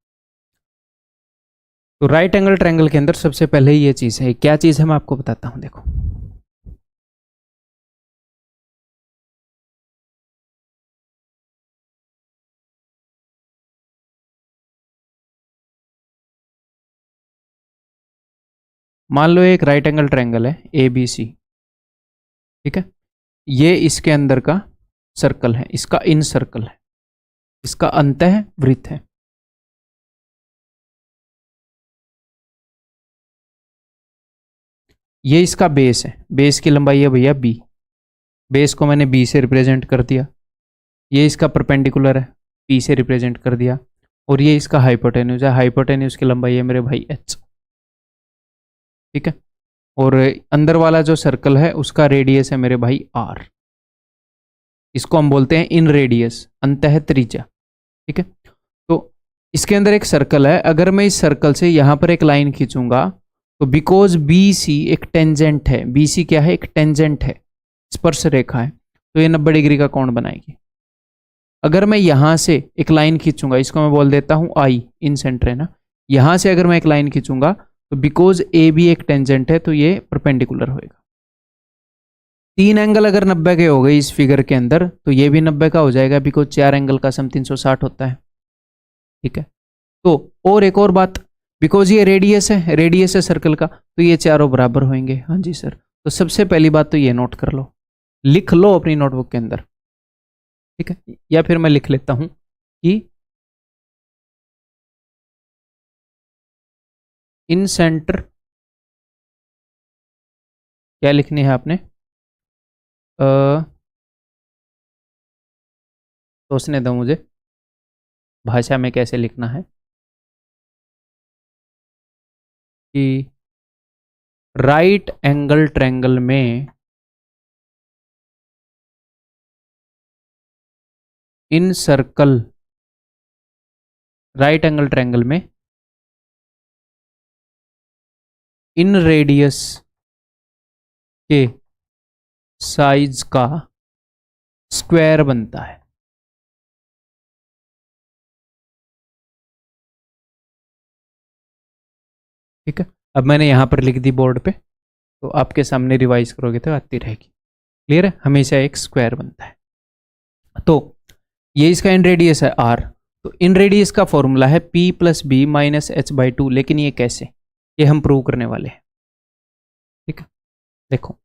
तो राइट एंगल ट्रायंगल के अंदर सबसे पहले ये चीज है, क्या चीज है मैं आपको बताता हूं। देखो, मान लो एक राइट एंगल ट्रायंगल है ABC। ठीक है, ये इसके अंदर का सर्कल है, इसका इन सर्कल है, इसका अंतः वृत्त है। ये इसका बेस है, बेस की लंबाई है भैया B, बेस को मैंने B से रिप्रेजेंट कर दिया। ये इसका परपेंडिकुलर है, P से रिप्रेजेंट कर दिया, और ये इसका हाइपोटेन्यूज है, हाइपोटेन्यूज की लंबाई है मेरे भाई H। ठीक है, और अंदर वाला जो सर्कल है उसका रेडियस है मेरे भाई R, इसको हम बोलते हैं इन रेडियस, अंतः त्रिज्या। ठीक है, तो इसके अंदर एक सर्कल है, अगर मैं इस सर्कल से यहां पर एक लाइन खींचूंगा, तो बिकॉज BC एक टेंजेंट है, BC क्या है? एक टेंजेंट है, स्पर्श रेखा है, तो ये 90 डिग्री का कोण बनाएगी। अगर मैं यहां से एक लाइन खींचूंगा, इसको मैं बोल देता हूं I, इन सेंटर है ना, यहां से अगर मैं एक लाइन खींचूंगा, तो बिकॉज AB एक टेंजेंट है तो ये परपेंडिकुलर होएगा। तीन एंगल अगर 90 के हो गए इस फिगर के अंदर, तो ये भी 90 का हो जाएगा, बिकॉज 4 एंगल का सम 360 होता है। ठीक है, तो और एक और बात, बिकॉज ये रेडियस है सर्कल का, तो ये चारों बराबर होंगे। हाँ जी सर, तो सबसे पहली बात तो ये नोट कर लो, लिख लो अपनी नोटबुक के अंदर। ठीक है, या फिर मैं लिख लेता हूं कि इन सेंटर, क्या लिखनी है आपने, सोचने दो मुझे भाषा में कैसे लिखना है, कि राइट एंगल ट्रायंगल में इन सर्कल, राइट एंगल ट्रायंगल में इन रेडियस के साइज का स्क्वायर बनता है। ठीक है, अब मैंने यहां पर लिख दी बोर्ड पे, तो आपके सामने रिवाइज करोगे तो आती रहेगी। क्लियर है, हमेशा एक स्क्वायर बनता है। तो ये इसका इन रेडियस है आर, तो इन रेडियस का फॉर्मूला है p plus B minus H by two. लेकिन ये कैसे, ये हम प्रूव करने वाले हैं। ठीक है, देखो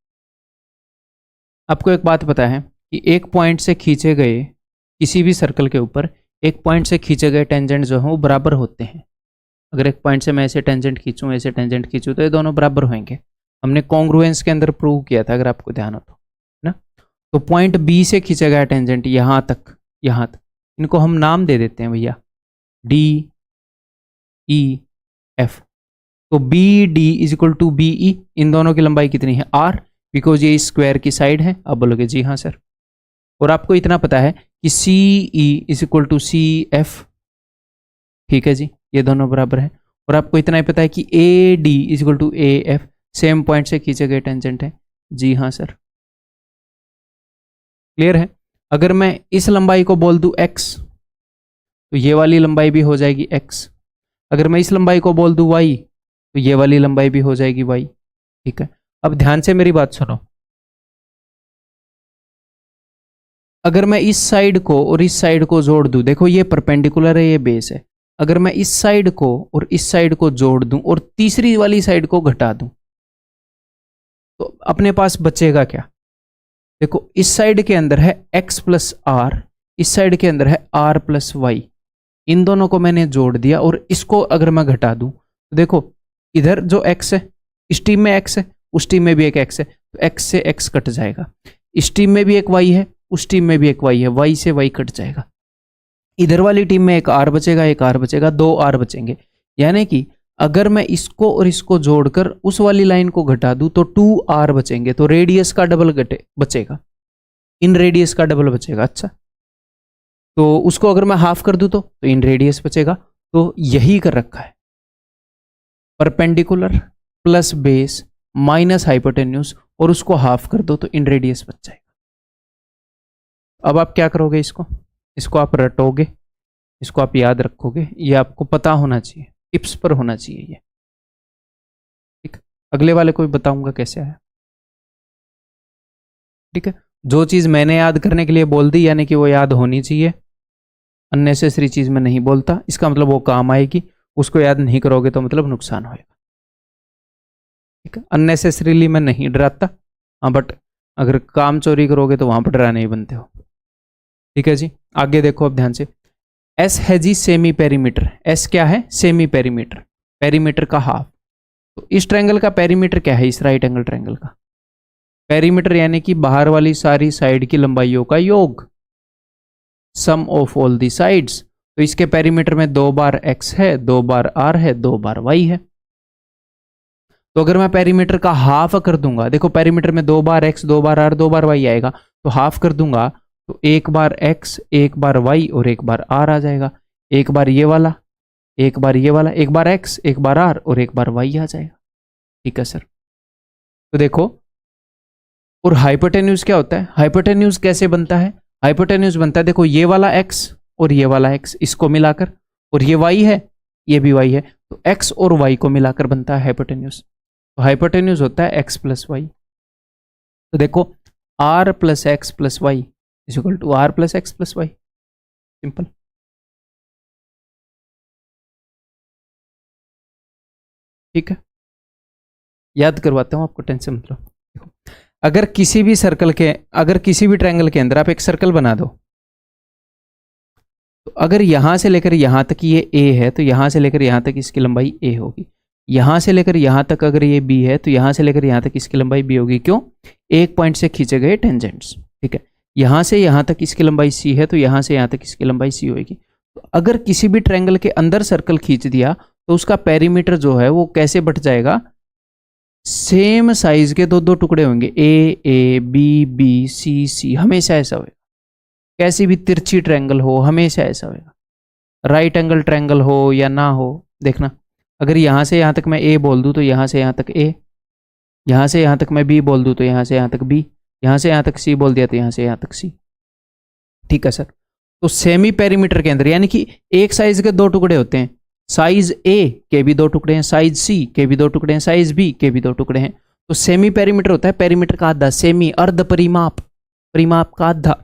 आपको एक बात पता है कि एक पॉइंट से खींचे गए किसी भी सर्कल के ऊपर एक पॉइंट से खींचे गए टेंजेंट जो हैं वो बराबर होते हैं। अगर एक पॉइंट से मैं ऐसे टेंजेंट खींचूं, ऐसे टेंजेंट खींचूं, तो ये दोनों बराबर होंगे। हमने कॉन्ग्रुएंस के अंदर प्रूव किया था, अगर आपको ध्यान हो तो, है ना। तो पॉइंट बी से खींचा गया टेंजेंट यहाँ तक, यहाँ तक, इनको हम नाम दे देते हैं भैया, डी ई एफ। तो B D is equal to B E, इन दोनों की लंबाई कितनी है, आर, बिकॉज ये स्क्वायर की साइड है। अब बोलोगे जी हाँ सर। और आपको इतना पता है कि C E is equal to C F. ठीक है जी, ये दोनों बराबर है। और आपको इतना ही पता है कि A D is equal to A F, same point से खींचे गए टेंजेंट है। जी हाँ सर, क्लियर है। अगर मैं इस लंबाई को बोल दूं x, तो ये वाली लंबाई भी हो जाएगी x। अगर मैं इस लंबाई को बोल दूं y, तो ये वाली लंबाई भी हो जाएगी y। ठीक है, अब ध्यान से मेरी बात सुनो। अगर मैं इस साइड को और इस साइड को जोड़ दूं, देखो ये परपेंडिकुलर है, ये बेस है। अगर मैं इस साइड को और इस साइड को जोड़ दूं और तीसरी वाली साइड को घटा दूं, तो अपने पास बचेगा क्या। देखो इस साइड के अंदर है x प्लस आर, इस साइड के अंदर है r प्लस वाई। इन दोनों को मैंने जोड़ दिया और इसको अगर मैं घटा दूं, तो देखो इधर जो x है, इस टीम में x है, उस टीम में भी एक x है, तो x से x कट जाएगा। इस टीम में भी एक y है, उस टीम में भी एक y है, y से y कट जाएगा। इधर वाली टीम में एक r बचेगा, एक r बचेगा, दो r बचेंगे। यानी कि अगर मैं इसको और इसको जोड़कर उस वाली लाइन को घटा दूं तो 2r बचेंगे। तो रेडियस का डबल बचेगा, इन रेडियस का डबल बचेगा। अच्छा, तो उसको अगर मैं हाफ कर दूं तो इन रेडियस बचेगा। तो यही कर रखा है, perpendicular plus base minus hypotenuse, और उसको हाफ कर दो तो इन रेडियस बच जाएगा। अब आप क्या करोगे, इसको आप रटोगे, इसको आप याद रखोगे, ये आपको पता होना चाहिए, टिप्स पर होना चाहिए ये। ठीक, अगले वाले को भी बताऊंगा कैसे आया। ठीक है, जो चीज़ मैंने याद करने के लिए बोल दी यानी कि वो याद होनी चाहिए। अननेसेसरी चीज़ मैं नहीं बोलता, इसका मतलब वो काम आएगी। उसको याद नहीं करोगे तो मतलब नुकसान होएगा। ठीक है, अननेसेसरीली मैं नहीं डराता, हाँ, बट अगर काम चोरी करोगे तो वहां पर डराने ही बनते हो। ठीक है जी, आगे देखो अब ध्यान से। एस है जी सेमी पेरीमीटर। एस क्या है, सेमी पेरीमीटर, पेरीमीटर का हाफ। तो इस ट्रायंगल का पेरीमीटर क्या है, इस राइट एंगल ट्रायंगल का पेरीमीटर यानी कि बाहर वाली सारी साइड की लंबाइयों का योग, सम ऑफ ऑल दी साइड्स। तो इसके पेरीमीटर में 2 बार x है, 2 बार r है, 2 बार y है। तो अगर मैं पेरीमीटर का हाफ कर दूंगा, देखो पेरीमीटर में 2 बार x, 2 बार r, 2 बार y आएगा, तो हाफ कर दूंगा तो 1 बार x, 1 बार y और 1 बार r आ जाएगा। एक बार ये वाला, एक बार ये वाला, 1 बार x, 1 बार r और 1 बार y आ जाएगा। ठीक है सर, तो देखो, और हाइपोटेन्यूज क्या होता है, हाइपोटेन्यूज कैसे बनता है, हाइपोटेन्यूज बनता है, देखो ये वाला x और ये वाला x, इसको मिलाकर, और ये y है, ये भी y है, तो x और y को मिलाकर बनता है हाइपोटेन्यूज। तो हाइपोटेन्यूज होता है x प्लस वाई। तो देखो r plus X plus Y is equal to r plus X plus Y, simple. ठीक है, याद करवाता हूं आपको, टेंशन मत लो। देखो, अगर किसी भी सर्कल के, अगर किसी भी ट्रायंगल के अंदर आप एक सर्कल बना दो, अगर यहाँ से लेकर यहाँ तक ये a है तो यहाँ से लेकर यहाँ तक इसकी लंबाई a होगी। यहाँ से लेकर यहाँ तक अगर ये b है तो यहाँ से लेकर यहाँ तक इसकी लंबाई b होगी। क्यों? एक पॉइंट से खींचे गए टेंजेंट्स। ठीक है, यहाँ से यहाँ तक इसकी लंबाई c है तो यहाँ से यहाँ तक इसकी लंबाई c होगी। तो अगर किसी भी ट्रायंगल के अंदर सर्कल खींच दिया तो उसका पेरीमीटर जो है वो कैसे बट जाएगा? सेम साइज के दो दो टुकड़े होंगे, ए ए बी बी सी सी, हमेशा ऐसा होगा। कैसी भी तिरछी ट्रायंगल हो हमेशा ऐसा होगा। राइट एंगल ट्रायंगल हो या ना हो, देखना अगर यहाँ से यहाँ तक मैं ए बोल दूँ तो यहाँ से यहाँ तक ए, यहाँ से यहाँ तक मैं बी बोल दूँ तो यहाँ से यहाँ तक बी, यहाँ से यहाँ तक सी बोल दिया तो यहाँ से यहाँ तक सी। ठीक है सर, तो सेमी पेरीमीटर के अंदर यानी कि एक साइज के दो टुकड़े होते हैं, साइज ए के भी दो टुकड़े हैं, साइज सी के भी दो टुकड़े हैं, साइज बी के भी दो टुकड़े हैं। तो सेमी पेरीमीटर होता है पेरीमीटर का आधा, सेमी अर्ध परिमाप, परिमाप का आधा।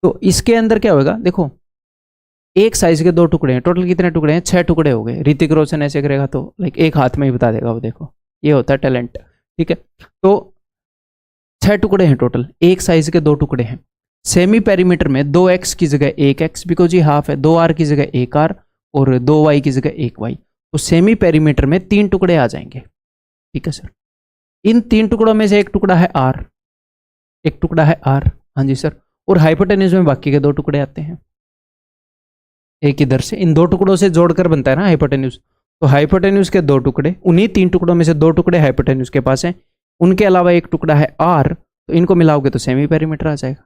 तो इसके अंदर क्या होगा? देखो एक साइज के दो टुकड़े हैं, टोटल कितने टुकड़े हैं? 6 टुकड़े हो गए। ऋतिक रोशन ऐसे करेगा तो लाइक एक हाथ में ही बता देगा वो, देखो ये होता है टैलेंट। ठीक है, तो 6 टुकड़े हैं टोटल, एक साइज के दो टुकड़े हैं। सेमी पेरीमीटर में 2x की जगह 1x बिकॉज ये हाफ है, 2r की जगह 1r और 2y की जगह 1y। तो सेमी पेरीमीटर में 3 टुकड़े आ जाएंगे। ठीक है सर, इन 3 टुकड़ों में से एक टुकड़ा है r, एक टुकड़ा है r, हाँ जी सर, और हाइपोटेन्यूज में बाकी के 2 टुकड़े आते हैं। एक इधर से इन 2 टुकड़ों से जोड़कर बनता है ना हाइपोटेन्यूज। तो हाइपोटेन्यूज के 2 टुकड़े, उन्हीं 3 टुकड़ों में से 2 टुकड़े हाइपोटेन्यूज के पास हैं, उनके अलावा एक टुकड़ा है r, तो इनको मिलाओगे तो सेमी पेरीमीटर आ जाएगा।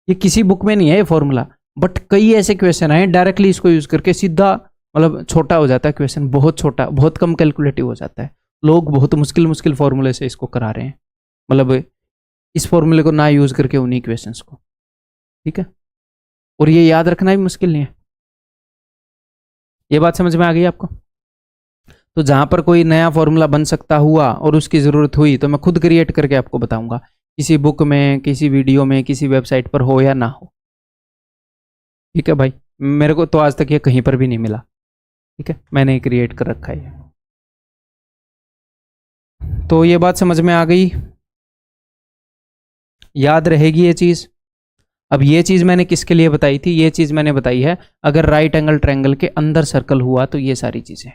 ये किसी बुक में नहीं है ये फॉर्मूला, बट कई ऐसे क्वेश्चन आए डायरेक्टली इसको यूज करके सीधा, मतलब छोटा हो जाता है क्वेश्चन, बहुत छोटा, बहुत कम कैलकुलेटिव हो जाता है। लोग बहुत मुश्किल मुश्किल फॉर्मूले से इसको करा रहे हैं, मतलब इस फॉर्मूले को ना यूज करके उन्हीं क्वेश्चंस को। ठीक है, और ये याद रखना भी मुश्किल नहीं है। ये बात समझ में आ गई आपको? तो जहां पर कोई नया फॉर्मूला बन सकता हुआ और उसकी जरूरत हुई तो मैं खुद क्रिएट करके आपको बताऊंगा, किसी बुक में, किसी वीडियो में, किसी वेबसाइट पर हो या ना हो। ठीक है भाई, मेरे को तो आज तक ये कहीं पर भी नहीं मिला। ठीक है, मैंने क्रिएट कर रखा है। तो ये बात समझ में आ गई, याद रहेगी ये चीज। अब ये चीज मैंने किसके लिए बताई थी? ये चीज मैंने बताई है अगर राइट एंगल ट्रायंगल के अंदर सर्कल हुआ तो ये सारी चीजें।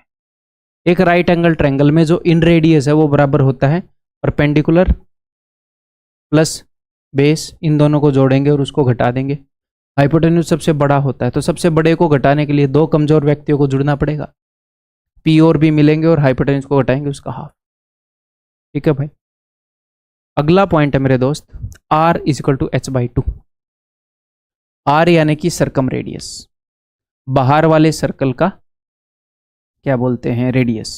एक राइट एंगल ट्रायंगल में जो इन रेडियस है वो बराबर होता है परपेंडिकुलर प्लस बेस, इन दोनों को जोड़ेंगे और उसको घटा देंगे। हाइपोटेन्यूज सबसे बड़ा होता है, तो सबसे बड़े को घटाने के लिए 2 कमजोर व्यक्तियों को जुड़ना पड़ेगा, पी और बी मिलेंगे और हाइपोटेन्यूज को घटाएंगे उसका हाफ। ठीक है भाई, अगला पॉइंट है मेरे दोस्त, r = h/2। r यानी कि सर्कम रेडियस, बाहर वाले सर्कल का क्या बोलते हैं? रेडियस।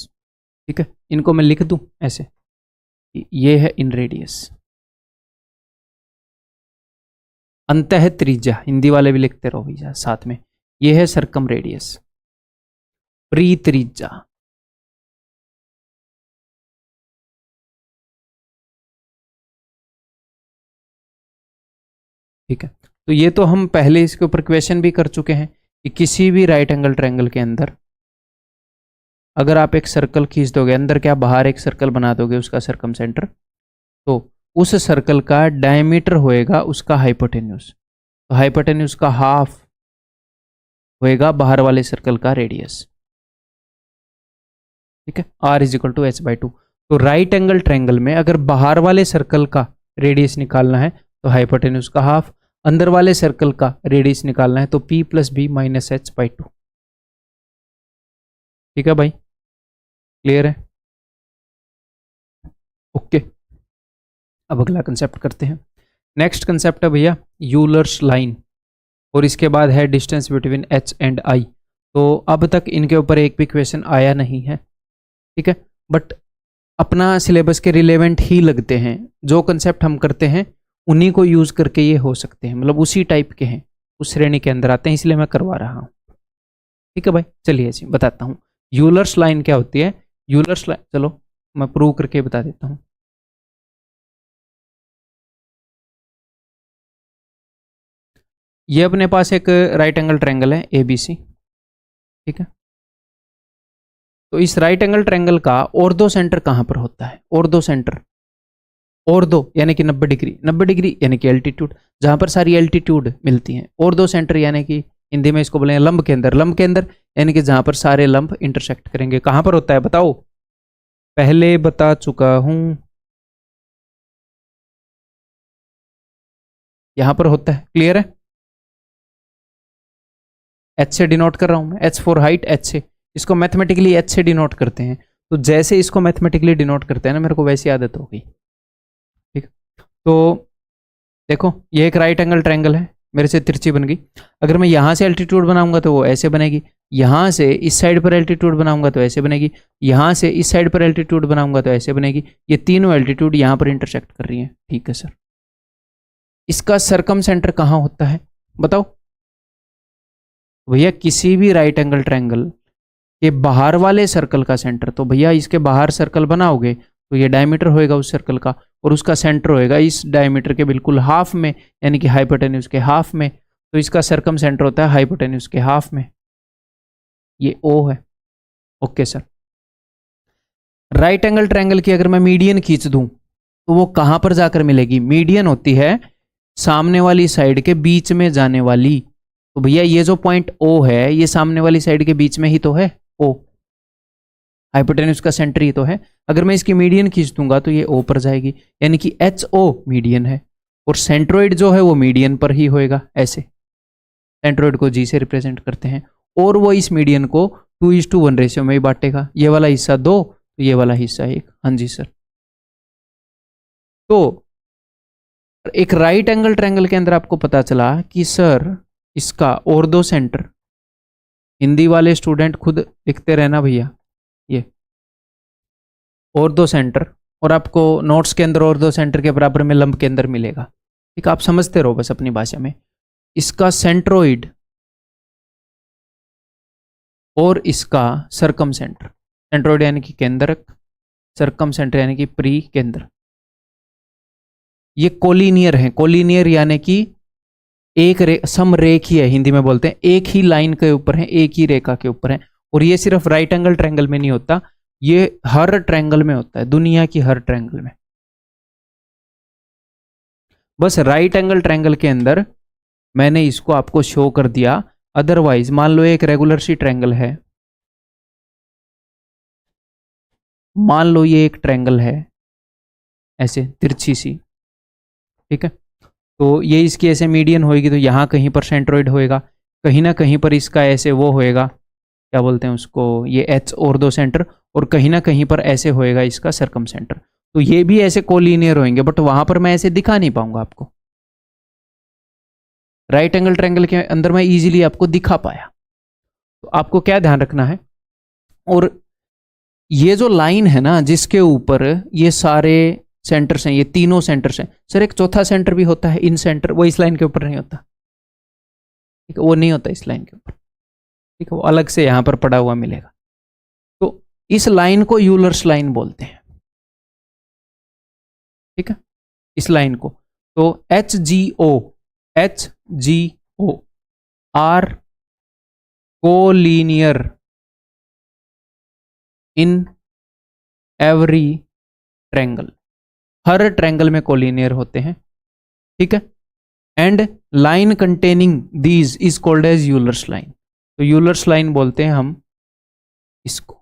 ठीक है, इनको मैं लिख दूं ऐसे, ये है इन रेडियस, अंतः त्रिज्या, हिंदी वाले भी लिखते रहो भैया साथ में। ये है सर्कम रेडियस, प्री त्रिज्या। ठीक है, तो ये तो हम पहले इसके ऊपर क्वेश्चन भी कर चुके हैं कि किसी भी राइट एंगल ट्रायंगल के अंदर अगर आप एक सर्कल खींच दोगे, अंदर क्या बाहर एक सर्कल बना दोगे उसका सर्कम सेंटर, तो उस सर्कल का डायमीटर होएगा उसका हाइपोटेन्यूज, तो हाइपोटेन्यूज का हाफ होएगा बाहर वाले सर्कल का रेडियस। ठीक है, r = h/2। तो राइट एंगल ट्रायंगल में अगर बाहर वाले सर्कल का रेडियस निकालना है तो हाइपोटेन्यूज का हाफ, अंदर वाले सर्कल का रेडियस निकालना है तो p + b - h/2। ठीक है भाई, क्लियर है? ओके, अब अगला कंसेप्ट करते हैं। नेक्स्ट कंसेप्ट है भैया यूलर्स लाइन, और इसके बाद है distance between h and i। तो अब तक इनके ऊपर एक भी क्वेश्चन आया नहीं है। ठीक है, बट अपना सिलेबस के रिलेवेंट ही लगते हैं, जो कंसेप्ट हम करते हैं उन्हीं को यूज करके ये हो सकते हैं, मतलब उसी टाइप के हैं, उस श्रेणी के अंदर आते हैं, इसलिए मैं करवा रहा हूँ। ठीक है भाई, चलिए जी बताता हूँ यूलर्स लाइन क्या होती है। यूलर्स लाइन, चलो मैं प्रूव करके बता देता हूँ। ये अपने पास एक राइट एंगल ट्रायंगल है ABC। ठीक है, तो इस राइट एंगल ट्रायंगल का ऑर्थो सेंटर कहाँ पर होता है? ऑर्थो सेंटर, ऑर्थो यानी कि 90 डिग्री, 90 डिग्री यानी कि एल्टीट्यूड, जहाँ पर सारी एल्टीट्यूड मिलती हैं। ऑर्थो सेंटर यानी कि हिंदी में इसको बोलेंगे लंब केंद्र। लंब केंद्र यानी कि जहां पर सारे लंब इंटरसेक्ट करेंगे। कहां पर होता है बताओ? पहले बता चुका हूं, यहां पर होता है। क्लियर है? एच से डिनोट कर रहा हूं मैं, एच फॉर हाइट, एच से। इसको मैथमेटिकली एच से डिनोट करते हैं। तो जैसे इसको मैथमेटिकली डिनोट करते हैं ना, मेरे को वैसी आदत हो गई। ठीक, तो देखो ये एक राइट एंगल ट्रायंगल है, मेरे से तिरछी बन गई। अगर मैं यहां से एल्टीट्यूड बनाऊंगा तो वो ऐसे बनेगी, यहां से इस साइड पर एल्टीट्यूड बनाऊंगा तो ऐसे बनेगी, यहां से इस साइड पर एल्टीट्यूड बनाऊंगा तो ऐसे बनेगी। ये तीनों एल्टीट्यूड यहां पर इंटरसेक्ट कर रही हैं। ठीक है सर, इसका सरकम सेंटर कहां होता है बताओ? भैया किसी भी राइट एंगल ट्रायंगल के बाहर वाले सर्कल का सेंटर, तो भैया इसके बाहर सर्कल बनाओगे तो ये डायमीटर होएगा उस सर्कल का, और उसका सेंटर होएगा इस डायमीटर के बिल्कुल हाफ में, यानी कि हाइपोटेन्यूज के हाफ में। तो इसका सरकम सेंटर होता है हाइपोटेन्यूज के हाफ में, ये ओ है। Okay sir, right angle triangle की अगर मैं मीडियन खींच दूं तो वो कहां पर जाकर मिलेगी? मीडियन होती है सामने वाली साइड के बीच में जाने वाली। तो भैया ये जो पॉइंट ओ है, ये सामने वाली साइड के बीच में ही तो है ओ, हाइपोटेन्यूज का सेंटर ही तो है। अगर मैं इसकी मीडियन खींच दूंगा तो ये ओ पर जाएगी, यानी कि एच ओ मीडियन है, और सेंट्रोइड जो है वो मीडियन पर ही होएगा। ऐसे सेंट्रोइड को जी से रिप्रेजेंट करते हैं, और वो इस मीडियन को 2:1 रेशियो में ही बांटेगा। ये वाला हिस्सा 2, तो ये वाला हिस्सा 1। हाँ जी सर। तो एक राइट एंगल ट्रायंगल के अंदर आपको पता चला कि सर इसका ऑर्थो सेंटर, हिंदी वाले स्टूडेंट खुद लिखते रहना भैया, ये ऑर्थो सेंटर, और आपको नोट्स के अंदर ऑर्थो सेंटर के बराबर में लंब के अंदर मिलेगा। ठीक, आप समझते रहो बस अपनी भाषा में। इसका सेंट्रोइड और इसका सरकम सेंटर, सेंट्रोइड यानी कि केंद्रक, सरकम सेंटर यानी कि प्री केंद्र, ये कोलिनियर है। कोलिनियर यानी कि एक समरेखीय है, हिंदी में बोलते हैं, एक ही लाइन के ऊपर है, एक ही रेखा के ऊपर है। और ये सिर्फ राइट एंगल ट्रायंगल में नहीं होता, ये हर ट्रायंगल में होता है, दुनिया की हर ट्रायंगल में। बस राइट एंगल ट्रायंगल के अंदर मैंने इसको आपको शो कर दिया। अदरवाइज मान लो एक रेगुलर सी ट्रायंगल है, मान लो ये एक ट्रायंगल है ऐसे तिरछी सी, ठीक है, तो ये इसकी ऐसे मीडियन होएगी, तो यहाँ कहीं पर सेंट्रोइड होएगा, कहीं ना कहीं पर इसका ऐसे वो होएगा, क्या बोलते हैं उसको, ये एच ऑर्थो सेंटर, और कहीं ना कहीं पर ऐसे होएगा इसका सरकम सेंटर। तो ये भी ऐसे कोलिनियर होंगे, बट वहां पर मैं ऐसे दिखा नहीं पाऊंगा आपको। राइट एंगल ट्रायंगल के अंदर मैं इजीली आपको दिखा पाया। तो आपको क्या ध्यान रखना है, और ये जो लाइन है ना जिसके ऊपर ये सारे सेंटर्स हैं, ये तीनों सेंटर्स हैं, सर एक चौथा सेंटर भी होता है इन सेंटर, वो इस लाइन के ऊपर नहीं होता। ठीक है, वो नहीं होता इस लाइन के ऊपर। ठीक है, वो अलग से यहां पर पड़ा हुआ मिलेगा। तो इस लाइन को यूलर्स लाइन बोलते हैं। ठीक है, इस लाइन को, तो H G O are collinear in every triangle, हर ट्रायंगल में कोलिनियर होते हैं। ठीक है, and line containing these is called as Euler's line. तो यूलर्स लाइन बोलते हैं हम इसको।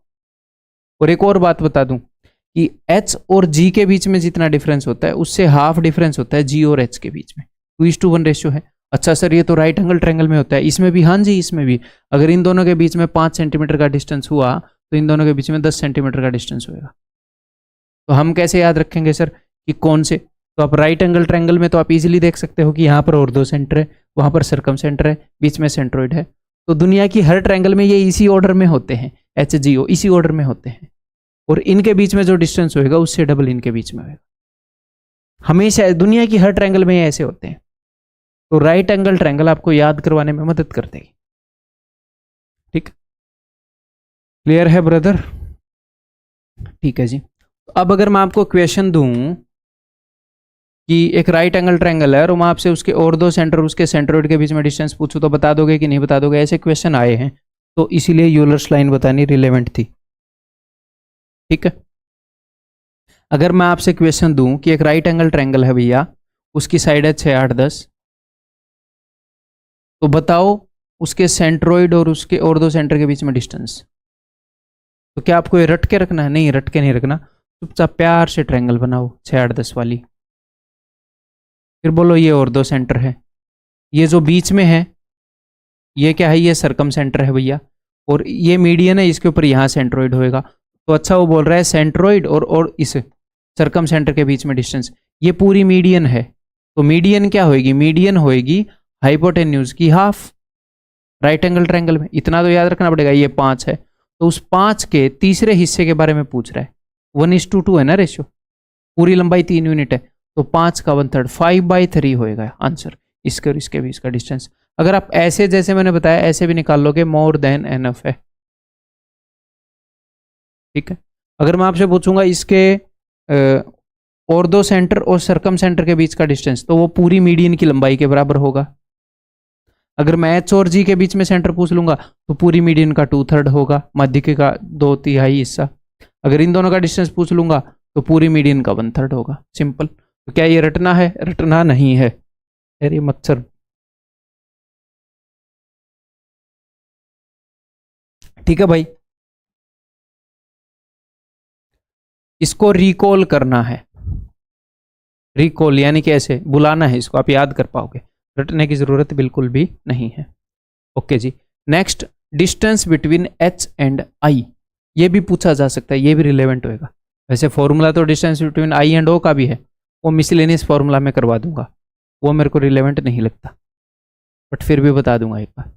और एक और बात बता दूं कि H और G के बीच में जितना डिफरेंस होता है उससे हाफ डिफरेंस होता है G और H के बीच में, 2:1 रेशियो है। अच्छा सर ये तो राइट एंगल ट्रायंगल में होता है, इसमें भी? हाँ जी, इसमें भी। अगर इन दोनों के बीच में 5 सेंटीमीटर का डिस्टेंस हुआ तो इन दोनों के बीच में 10 सेंटीमीटर का डिस्टेंस होगा। तो हम कैसे याद रखेंगे सर कि कौन से? तो आप राइट एंगल ट्रायंगल में तो आप इजीली देख सकते हो कि यहाँ पर ऑर्थो सेंटर है, वहां पर सरकम सेंटर है, बीच में सेंट्रोइड है। तो दुनिया की हर ट्रायंगल में ये इसी ऑर्डर में होते हैं, HGO इसी ऑर्डर में होते हैं, और इनके बीच में जो डिस्टेंस होएगा उससे डबल इनके बीच में होएगा। हमेशा दुनिया की हर ट्रायंगल में ये ऐसे होते हैं। तो राइट एंगल ट्रायंगल आपको याद करवाने में मदद कर देगी। ठीक, क्लियर है ब्रदर? ठीक है जी। अब अगर मैं आपको क्वेश्चन दूं कि एक राइट एंगल ट्रायंगल है और मैं आपसे उसके ऑर्थो सेंटर उसके सेंट्रोइड के बीच में डिस्टेंस पूछूं तो बता दोगे कि नहीं बता दोगे? ऐसे क्वेश्चन आए हैं, तो इसीलिए यूलर्स लाइन बतानी रिलेवेंट थी। ठीक है, अगर मैं आपसे क्वेश्चन दूं कि एक राइट एंगल ट्रायंगल है भैया, उसकी साइड है 6, 8, 10, तो बताओ उसके सेंट्रोइड और उसके और दो सेंटर के बीच में डिस्टेंस। तो क्या आपको ये रट के रखना है? नहीं, रट के नहीं रखना, चुपचाप प्यार से ट्रायंगल बनाओ 6 8 10 वाली। फिर बोलो ये और दो सेंटर है, ये जो बीच में है ये क्या है? ये सरकम सेंटर है भैया, और ये मीडियन है, इसके ऊपर यहाँ सेंट्रोइड होएगा। तो अच्छा वो बोल रहा है सेंट्रोइड और इस सरकम सेंटर के बीच में डिस्टेंस, ये पूरी मीडियन है। तो मीडियन क्या होएगी? मीडियन होएगी हाइपोटेन्यूज की हाफ राइट एंगल ट्रायंगल में। इतना तो याद रखना पड़ेगा, ये 5 है, तो उस 5 के तीसरे हिस्से के बारे में पूछ रहा है। 1:2 है ना रेशियो, पूरी लंबाई 3 यूनिट है, तो 5 का 1/3 5/3 होएगा आंसर, इसके और इसके बीच का डिस्टेंस। अगर आप ऐसे जैसे मैंने बताया ऐसे भी निकाल लोगे, मोर देन एनफ है। ठीक है, अगर मैं आपसे पूछूंगा इसके और दो सेंटर और सरकम सेंटर के बीच का डिस्टेंस, तो वो पूरी मीडियन की लंबाई के बराबर होगा। अगर मैं एच और जी के बीच में सेंटर पूछ लूंगा तो पूरी मीडियन का 2/3 होगा, मध्य का 2/3 हिस्सा। अगर इन दोनों का डिस्टेंस पूछ लूंगा तो पूरी मीडियन का 1/3 होगा। सिंपल। तो क्या ये रटना है? रटना नहीं है। अरे मच्छर, ठीक है भाई, इसको रिकॉल करना है। रिकॉल यानी कि ऐसे बुलाना है इसको, आप याद कर पाओगे, रटने की जरूरत बिल्कुल भी नहीं है। ओके जी, next, distance between H and I, ये भी पूछा जा सकता है, ये भी रिलेवेंट होएगा। वैसे फॉर्मूला तो डिस्टेंस बिटवीन आई एंड ओ का भी है, वो मिसलेनियस फॉर्मूला में करवा दूंगा, वो मेरे को रिलेवेंट नहीं लगता, बट फिर भी बता दूंगा एक बार,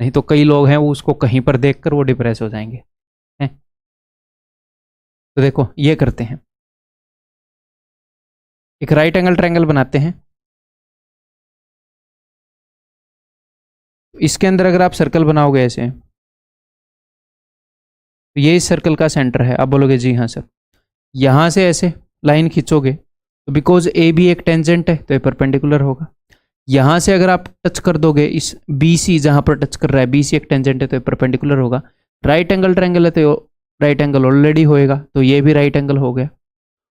नहीं तो कई लोग हैं वो उसको कहीं पर देखकर वो डिप्रेस हो जाएंगे हैं? तो देखो ये करते हैं, एक राइट एंगल ट्रायंगल बनाते हैं। इसके अंदर अगर आप सर्कल बनाओगे ऐसे, तो ये इस सर्कल का सेंटर है। आप बोलोगे जी हाँ सर, यहां से ऐसे लाइन खींचोगे तो बिकॉज ए भी एक टेंजेंट है तो ये परपेंडिकुलर होगा। यहां से अगर आप टच कर दोगे इस बी सी, जहां पर टच कर रहा है बी सी एक टेंजेंट है तो ये परपेंडिकुलर होगा। राइट एंगल ट्रायंगल है तो राइट एंगल ऑलरेडी होएगा, तो ये भी राइट एंगल हो गया।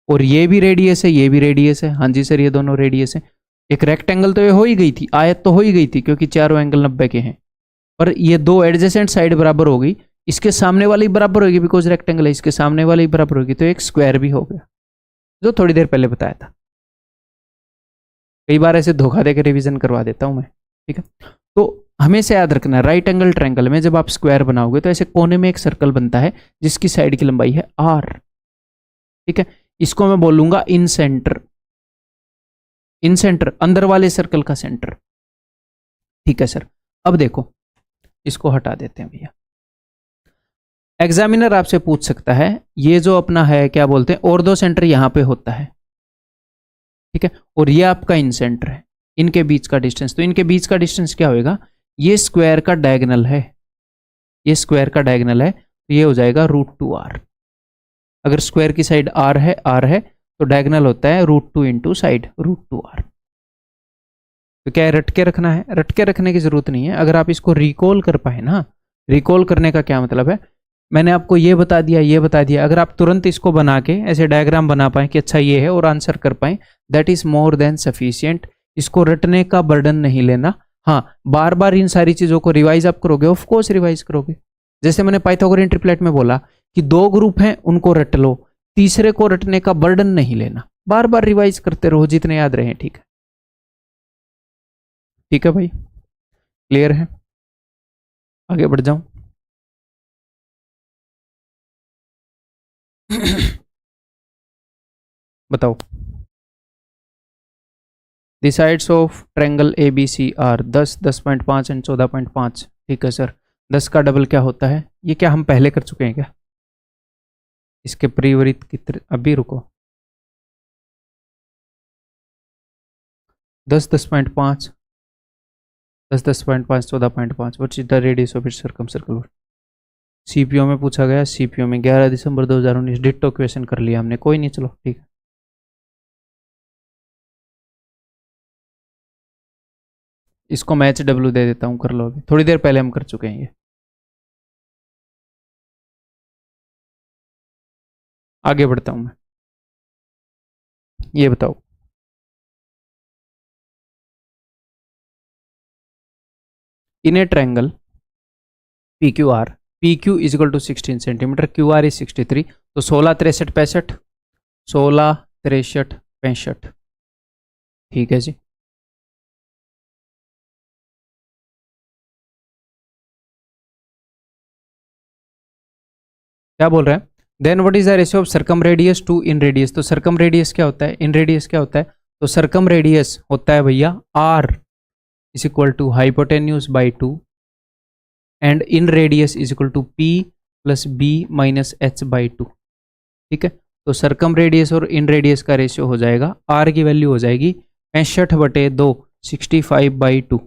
और ये भी रेडियस है, ये भी रेडियस है। हाँ जी सर, ये दोनों रेडियस है। एक रेक्टेंगल तो ये हो ही गई थी, आयत तो हो ही गई थी, क्योंकि चारों एंगल 90 के हैं। पर ये दो एडजेसेंट साइड बराबर हो गई, इसके सामने वाली बराबर होगी बिकॉज रेक्टेंगल है, इसके सामने वाली बराबर होगी, तो एक स्क्वायर भी हो गया, जो थोड़ी देर पहले बताया था। कई बार ऐसे धोखा देकर रिवीजन करवा देता हूं मैं, ठीक है। तो हमेशा याद रखना, राइट एंगल ट्रायंगल में जब आप स्क्वायर बनाओगे तो ऐसे कोने में एक सर्कल बनता है जिसकी साइड की लंबाई है आर, ठीक है। इसको मैं बोलूंगा इन सेंटर, इन सेंटर अंदर वाले सर्कल का सेंटर, ठीक है सर। अब देखो इसको हटा देते हैं भैया। एग्जामिनर आपसे पूछ सकता है, ये जो अपना है क्या बोलते हैं, और दो सेंटर यहां पे होता है, ठीक है, और ये आपका इन सेंटर है, इनके बीच का डिस्टेंस, तो इनके बीच का डिस्टेंस क्या होएगा? ये स्क्वायर का डायगोनल है, ये स्क्वायर का डायगोनल है, तो ये हो जाएगा √2r। अगर स्क्वायर की साइड r है तो डायगोनल होता है √2 इंटू साइड √2r। तो क्या है, रट के रखना है? रट के रखने की जरूरत नहीं है, अगर आप इसको रिकॉल कर पाए ना। रिकॉल करने का क्या मतलब है, मैंने आपको ये बता दिया, ये बता दिया, अगर आप तुरंत इसको बना के ऐसे डायग्राम बना पाए कि अच्छा ये है और आंसर कर पाए, that is more than sufficient. इसको रटने का बर्डन नहीं लेना। हाँ, बार बार इन सारी चीजों को रिवाइज आप करोगे, ऑफ कोर्स रिवाइज करोगे। जैसे मैंने पाइथागोरियन ट्रिपलेट में बोला कि दो ग्रुप हैं उनको रट लो, तीसरे को रटने का बर्डन नहीं लेना, बार बार रिवाइज करते रहो जितने याद रहे, ठीक है। ठीक है भाई, क्लियर है? आगे बढ़ जाऊं। बताओ। The sides of triangle A B C are 10, 10.5 and 14.5। ठीक है सर, 10 का डबल क्या होता है? ये क्या हम पहले कर चुके हैं क्या? इसके परिवृत्त की अभी रुको, 10, 10.5, 10, 10.5, 14.5, what is the radius of its circum circle? CPO में पूछा गया, सीपीओ में 11 दिसंबर 2019। डिट्टो क्वेश्चन कर लिया हमने, कोई नहीं, चलो ठीक है। इसको मैं HW दे देता हूँ, कर लो अभी, थोड़ी देर पहले हम कर चुके हैं ये। आगे बढ़ता हूँ मैं, ये बताओ। In a triangle P Q R, P Q is equal to 16 centimetre, Q R is 63, तो 16 63 65, 16 63 65, ठीक है जी। क्या बोल रहे हैं? Then what is the ratio of circum radius to in radius, तो सर्कम रेडियस क्या होता है, इन रेडियस क्या होता है, तो सर्कम रेडियस होता है भैया R is equal to hypotenuse by 2 and in radius is equal to P plus B minus H by 2, ठीक है। तो सर्कम रेडियस और इन रेडियस का रेशियो हो जाएगा, आर की वैल्यू हो जाएगी 65/2 65/2,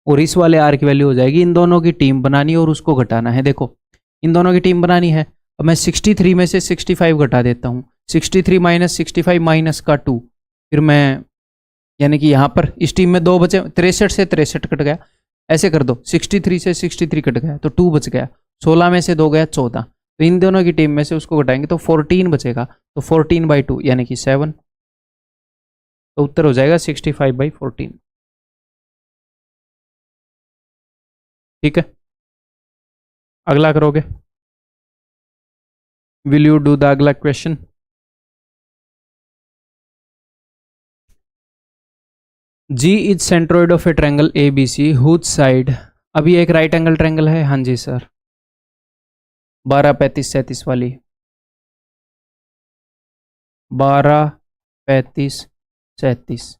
और इस वाले आर की वैल्यू हो जाएगी, इन दोनों की टीम बनानी और उसको घटाना है। देखो इन दोनों की टीम बनानी है, अब मैं 63 में से 65 घटा देता हूँ, 63 माइनस 65 माइनस का 2, फिर मैं यानी कि यहाँ पर इस टीम में 2 बचे, 63 से 63 कट गया, ऐसे कर दो 63 से 63 कट गया तो 2 बच गया, 16 में से 2 गया 14, तो इन दोनों की टीम में से उसको घटाएंगे तो 14 बचेगा, तो 14/2 यानी कि 7, तो उत्तर हो जाएगा 65/14, ठीक है। अगला करोगे, विल यू डू द अगला question? G is centroid of a triangle A B C whose side, अभी एक राइट एंगल ट्रायंगल है, हाँ जी सर, 12 35 37 वाली, 12 35 37,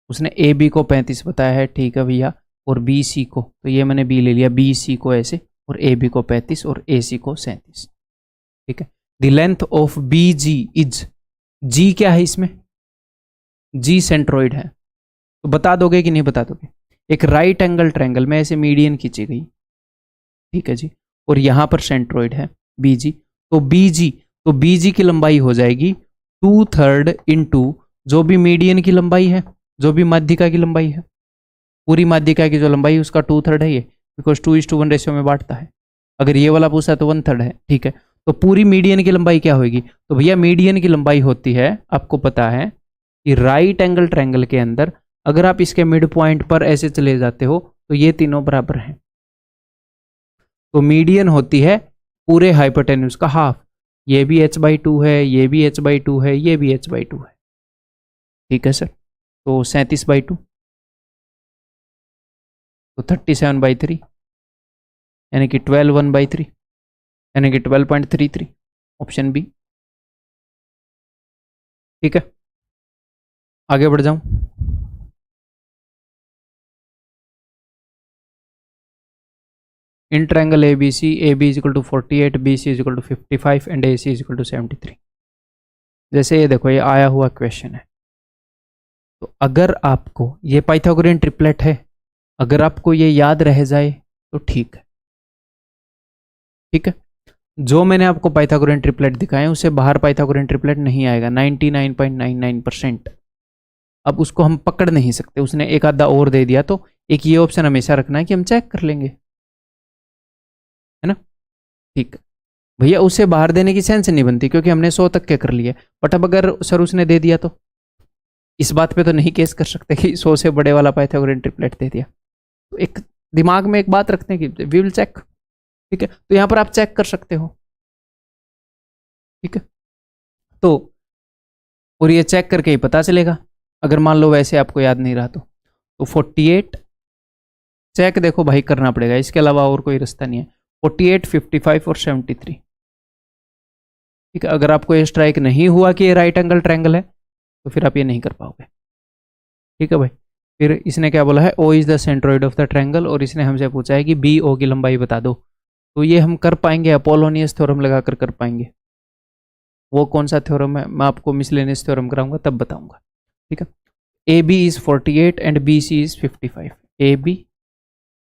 उसने ए बी को 35 बताया है, ठीक है भैया, और बी सी को, तो ये मैंने बी ले लिया, बी सी को ऐसे, और ए बी को 35 और ए सी को 37, ठीक है। The length of B G is, G क्या है इसमें, जी सेंट्रोइड है, तो बता दोगे कि नहीं बता दोगे? एक राइट एंगल ट्रायंगल में ऐसे मीडियन खींची गई, ठीक है जी, और यहां पर सेंट्रोइड है बीजी, तो बीजी की लंबाई हो जाएगी 2/3 इंटू जो भी मीडियन की लंबाई है, जो भी माध्यिका की लंबाई है, पूरी माध्यिका की जो लंबाई है उसका 2/3 है ये, बिकॉज 2:1 रेशियो में बांटता है। अगर ये वाला पूछा तो 1/3 है, ठीक है। तो पूरी मीडियन की लंबाई क्या होगी, तो भैया मीडियन की लंबाई होती है, आपको पता है कि राइट एंगल ट्रायंगल के अंदर अगर आप इसके मिड पॉइंट पर ऐसे चले जाते हो तो ये तीनों बराबर हैं, तो मीडियन होती है पूरे हाइपोटेन्यूज का हाफ, ये भी h/2 है, ये भी h/2 है, ये भी h/2 है, ठीक है सर। तो 37/2, तो 37/3 यानी कि 12/1/3 यानी कि 12.33, ऑप्शन बी, ठीक है। आगे बढ़ जाऊं, in triangle A B is equal to 48, B C is equal to 55 and A C is equal to 73, जैसे ये देखो ये आया हुआ क्वेश्चन है, तो अगर आपको ये पाइथागोरियन ट्रिपलेट है, अगर आपको ये याद रह जाए तो ठीक है, ठीक है। जो मैंने आपको पाइथागोरियन ट्रिपलेट दिखाए उससे बाहर पाइथागोरियन ट्रिपलेट नहीं आएगा 99.99%, अब उसको हम पकड़ नहीं सकते, उसने एक आधा और दे दिया, तो एक ये ऑप्शन हमेशा रखना है कि हम चेक कर लेंगे, है ना, ठीक है भैया। उसे बाहर देने की सेंस नहीं बनती क्योंकि हमने 100 तक के कर लिए, बट अब अगर सर उसने दे दिया तो इस बात पे तो नहीं केस कर सकते कि 100 से बड़े वाला पाइथागोरियन ट्रिपलेट दे दिया, तो एक दिमाग में एक बात रखते हैं कि वी विल चेक, ठीक है। तो यहां पर आप चेक कर सकते हो, ठीक है, तो और ये चेक करके ही पता चलेगा, अगर मान लो वैसे आपको याद नहीं रहा तो 48 चेक देखो भाई करना पड़ेगा, इसके अलावा और कोई रास्ता नहीं है, 48 55 और 73, ठीक है। अगर आपको ये स्ट्राइक नहीं हुआ कि ये राइट एंगल ट्रायंगल है तो फिर आप ये नहीं कर पाओगे, ठीक है भाई। फिर इसने क्या बोला है, O is the centroid of the triangle, और इसने हमसे पूछा है कि बी ओ की लंबाई बता दो, तो ये हम कर पाएंगे, अपोलोनियस थ्योरम लगाकर कर पाएंगे। वो कौन सा थ्योरम है मैं आपको मिसलेनियस थ्योरम कराऊंगा तब बताऊंगा, ठीक है। A B is 48 and B C is 55, A B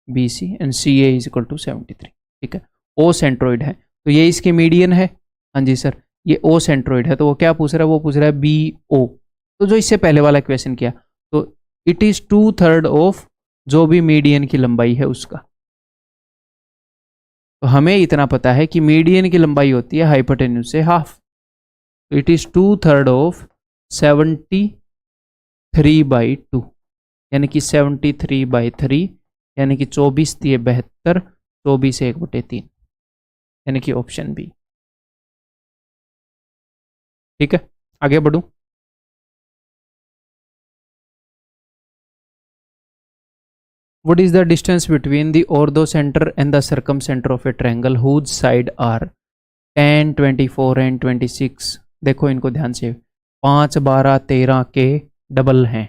B C and C A is equal to 73, ठीक है। ओ सेंट्रोइड है तो ये इसके मीडियन है, हाँ जी सर, ये ओ सेंट्रोइड है, तो वो क्या पूछ रहा है, वो पूछ रहा है बी ओ, तो जो इससे पहले वाला क्वेश्चन किया, तो इट इज 2/3 ऑफ जो भी मीडियन की लंबाई है उसका, तो हमें इतना पता है कि मीडियन की लंबाई होती है हाइपोटेन्यूज से हाफ, तो इट इज 2/3 ऑफ 73/2 यानी कि 73/3 यानी कि 24 दिए 72, 24 1/3, यानी कि ऑप्शन बी। ठीक है, आगे बढ़ूं। What is the distance between the orthocenter and the circumcenter of a triangle whose side are 10, 24 and 26? देखो इनको ध्यान से, 5, 12, 13 के डबल हैं,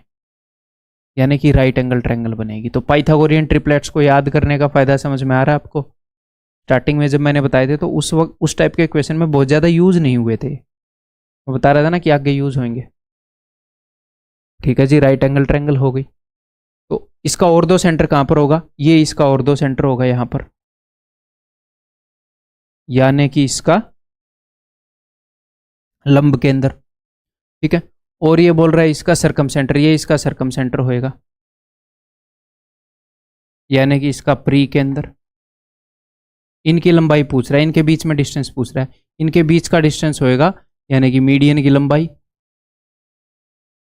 यानी कि राइट एंगल ट्रायंगल बनेगी। तो पाइथागोरियन ट्रिपलेट्स को याद करने का फायदा समझ में आ रहा है आपको? स्टार्टिंग में जब मैंने बताए थे तो उस वक्त उस टाइप के क्वेश्चन में बहुत ज़्यादा यूज नहीं हुए थे, मैं बता रहा था ना कि आगे यूज होंगे। ठीक है जी, राइट एंगल ट्रायंगल हो गई। तो इसका ऑर्थो सेंटर कहां पर होगा? ये इसका ऑर्थो सेंटर होगा यहां पर, यानी कि इसका लंब के अंदर। ठीक है, और ये बोल रहा है इसका सरकम सेंटर, ये इसका सरकम सेंटर होएगा, यानी कि इसका प्री के अंदर। इनकी लंबाई पूछ रहा है, इनके बीच में डिस्टेंस पूछ रहा है, इनके बीच का डिस्टेंस होएगा यानी कि मीडियन की लंबाई।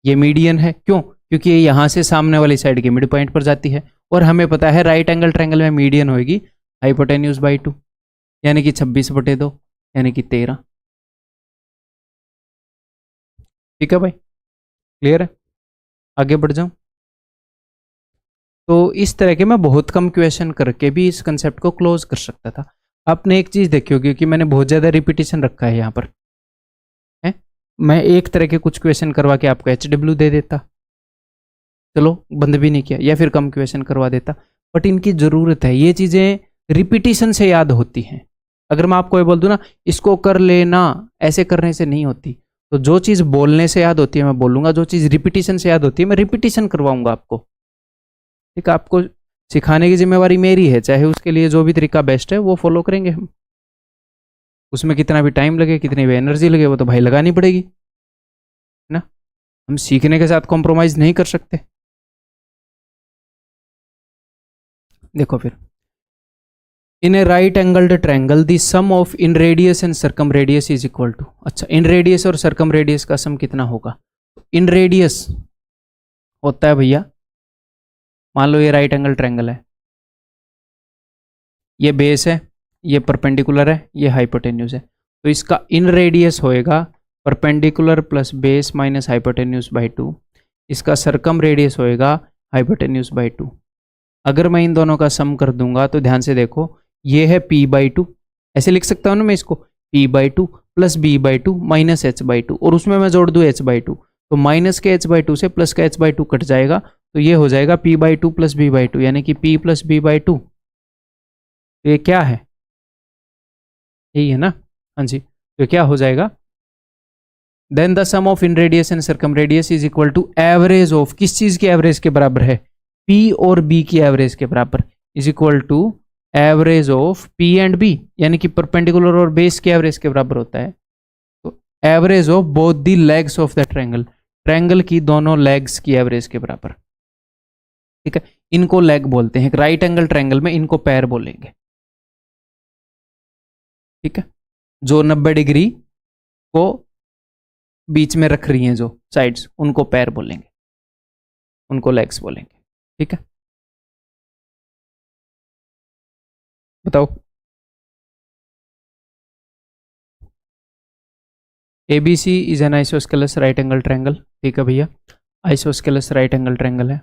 ये मीडियन है, क्यों? क्योंकि ये यहां से सामने वाली साइड के मिड पॉइंट पर जाती है, और हमें पता है राइट एंगल ट्रायंगल में मीडियन होगी हाइपोटेन्यूज बाई 2, यानी कि 26/2, यानी कि 13। ठीक है भाई, क्लियर है? आगे बढ़ जाऊं। तो इस तरह के मैं बहुत कम क्वेश्चन करके भी इस कंसेप्ट को क्लोज कर सकता था। आपने एक चीज देखी होगी कि मैंने बहुत ज्यादा रिपीटेशन रखा है यहाँ पर, है? मैं एक तरह के कुछ क्वेश्चन करवा के आपको HW दे देता, चलो बंद भी नहीं किया, या फिर कम क्वेश्चन करवा देता, बट इनकी जरूरत है, ये चीजें रिपीटेशन से याद होती हैं। अगर मैं आपको ये बोल दूं ना इसको कर लेना, ऐसे करने से नहीं होती। तो जो चीज बोलने से याद होती है मैं बोलूंगा, जो चीज रिपीटेशन से याद होती है मैं रिपीटेशन करवाऊंगा आपको। ठीक है, आपको सिखाने की जिम्मेवारी मेरी है, चाहे उसके लिए जो भी तरीका बेस्ट है वो फॉलो करेंगे हम। उसमें कितना भी टाइम लगे, कितनी भी एनर्जी लगे, वो तो भाई लगानी पड़ेगी, है ना? हम सीखने के साथ कॉम्प्रोमाइज नहीं कर सकते। देखो फिर, in a right angled triangle the sum of in radius and circum radius is equal to. अच्छा, इन रेडियस और सर्कम रेडियस का सम कितना होगा? इन रेडियस होता है भैया, मान लो ये राइट एंगल ट्रायंगल है, ये बेस है, ये परपेंडिकुलर है, ये हाइपोटेन्यूज है, तो इसका इन रेडियस होएगा perpendicular plus base minus hypotenuse by 2। इसका सर्कम रेडियस होएगा हाइपोटेन्यूज बाई 2। अगर मैं इन दोनों का सम कर दूंगा तो ध्यान से देखो, ये है p/2, ऐसे लिख सकता हूँ ना मैं इसको, p/2 plus b/2 minus h/2, और उसमें मैं जोड़ दूँ h/2, तो माइनस के h/2 से प्लस का h/2 कट जाएगा, तो ये हो जाएगा p/2 प्लस b/2, यानी कि p प्लस b/2। तो ये क्या है? यही है ना? हाँ जी, तो क्या हो जाएगा? Then the sum of in radius and circum radius is equal to average of, किस चीज के एवरेज के बराबर है? P और B की एवरेज के बराबर, is equal to average of P and B, यानी कि परपेंडिकुलर और बेस के एवरेज के बराबर होता है। तो average of both the legs of the triangle, triangle की दोनों लेग्स की एवरेज के बराबर। ठीक है, इनको लेग बोलते हैं, राइट एंगल ट्रायंगल में इनको पैर बोलेंगे। ठीक है, जो 90 डिग्री को बीच में रख रही हैं जो साइड्स, उनको पैर बोलेंगे, उनको लेग्स बोलेंगे। ठीक है, बताओ। ABC is an isosceles right angle triangle. ठीक है भैया, आइसोस्केलस राइट एंगल ट्रायंगल है,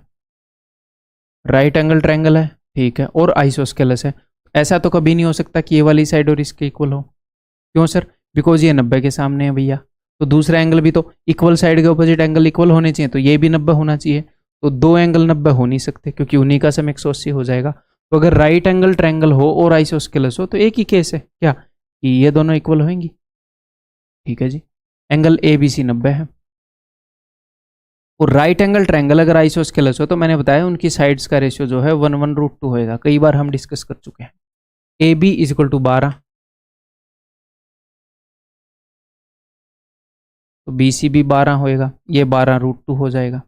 राइट एंगल ट्रायंगल है, ठीक है, और आइसोस्केलस है। ऐसा तो कभी नहीं हो सकता कि ये वाली साइड और इसके इक्वल हो। क्यों सर? बिकॉज ये 90 के सामने है भैया, तो दूसरा एंगल भी तो इक्वल साइड के ऑपोजिट एंगल इक्वल होने चाहिए, तो ये भी 90 होना चाहिए। तो दो एंगल 90 हो नहीं सकते, क्योंकि उन्हीं का सम 180 हो जाएगा। तो अगर राइट एंगल ट्रायंगल हो और आइसोस्केलस हो तो एक ही केस है क्या, कि ये दोनों इक्वल होंगी। ठीक है जी, एंगल ABC 90 है, और राइट एंगल ट्रायंगल अगर आइसोस्केलस हो तो मैंने बताया उनकी साइड्स का रेशियो जो है 1/√2 होएगा, कई बार हम डिस्कस कर चुके हैं। AB इज इक्वल टू 12, तो BC भी 12 होएगा, ये 12√2 हो जाएगा।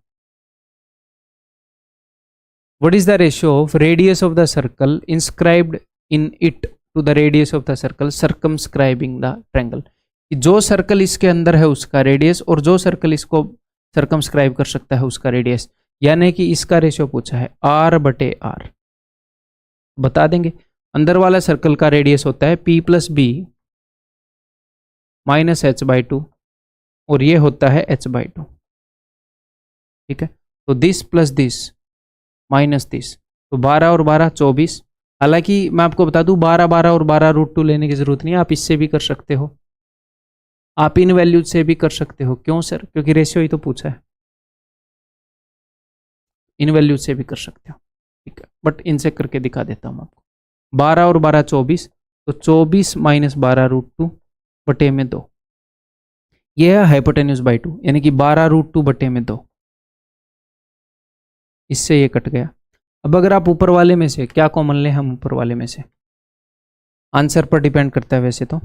What is the ratio of radius of the circle inscribed in it to the radius of the circle circumscribing the triangle? जो सर्कल इसके अंदर है उसका रेडियस, और जो सर्कल इसको सर्कमस्क्राइब कर सकता है उसका रेडियस, यानी कि इसका रेशियो पूछा है R/R। बता देंगे। अंदर वाला सर्कल का रेडियस होता है p plus B minus H by two, और ये होता है h बाई टू। ठीक है, तो this plus this minus this, तो 12 और 12 24। हालांकि मैं आपको बता दूं 12 12 और 12 रूट टू लेने की जरूरत नहीं है, आप इससे भी कर सकते हो, आप इन वैल्यूज से भी कर सकते हो। क्यों सर? क्योंकि रेशियो ही तो पूछा है, इन वैल्यूज से भी कर सकते हो। ठीक है, बट इनसे करके दिखा देता हूँ आपको। 12 और 12 24, तो 24 माइनस 12 रूट टू बटे में 2, यह है हाइपोटेन्यूज बाई 2, यानी कि 12 रूट टू बटे में 2। इससे ये कट गया। अब अगर आप ऊपर वाले में से क्या कॉमन लें, हम ऊपर वाले में से, आंसर पर डिपेंड करता है वैसे तो।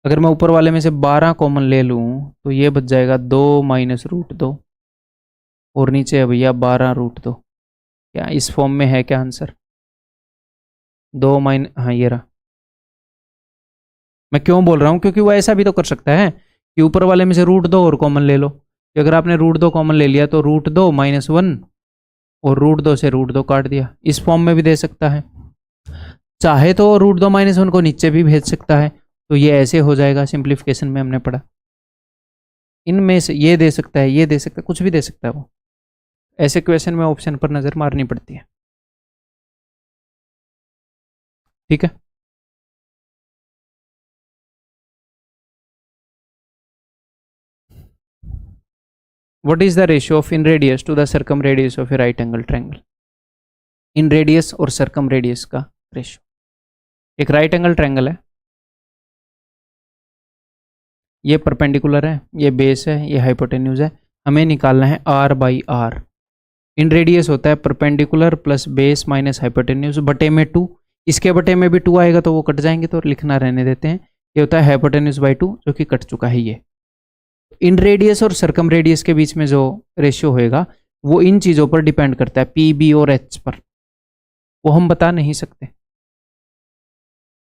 अगर मैं ऊपर वाले में से 12 कॉमन ले लूँ तो ये बच जाएगा 2 माइनस रूट 2, और नीचे है भैया 12 रूट 2। क्या इस फॉर्म में है क्या आंसर? 2 माइनस, हाँ ये रहा। मैं क्यों बोल रहा हूँ? क्योंकि वो ऐसा भी तो कर सकता है कि ऊपर वाले में से रूट 2 और कॉमन ले लो। कि अगर आपने रूट 2 कॉमन ले लिया तो रूट 2 माइनस 1, और रूट 2 से रूट 2 काट दिया। इस फॉर्म में भी दे सकता है, चाहे तो रूट 2 माइनस 1 को नीचे भी भेज सकता है, तो ये ऐसे हो जाएगा। सिंप्लीफिकेशन में हमने पढ़ा, इनमें से ये दे सकता है, ये दे सकता है, कुछ भी दे सकता है वो। ऐसे क्वेश्चन में ऑप्शन पर नजर मारनी पड़ती है। ठीक है, what is the ratio of in radius to the circum radius of a right angle triangle? In radius और सर्कम रेडियस का रेशियो। एक राइट एंगल ट्रायंगल है, ये परपेंडिकुलर है, ये बेस है, ये हाइपोटेन्यूज है। हमें निकालना है r by R. In radius होता है perpendicular plus base minus hypotenuse बटे में 2। इसके बटे में भी 2 आएगा तो वो कट जाएंगे, तो लिखना रहने देते हैं। ये होता है हाइपोटेन्यूज बाई 2, जो कि कट चुका है ये। इन रेडियस और सर्कम रेडियस के बीच में जो रेशियो होएगा वो इन चीज़ों पर डिपेंड करता है, पी बी और एच पर, वो हम बता नहीं सकते।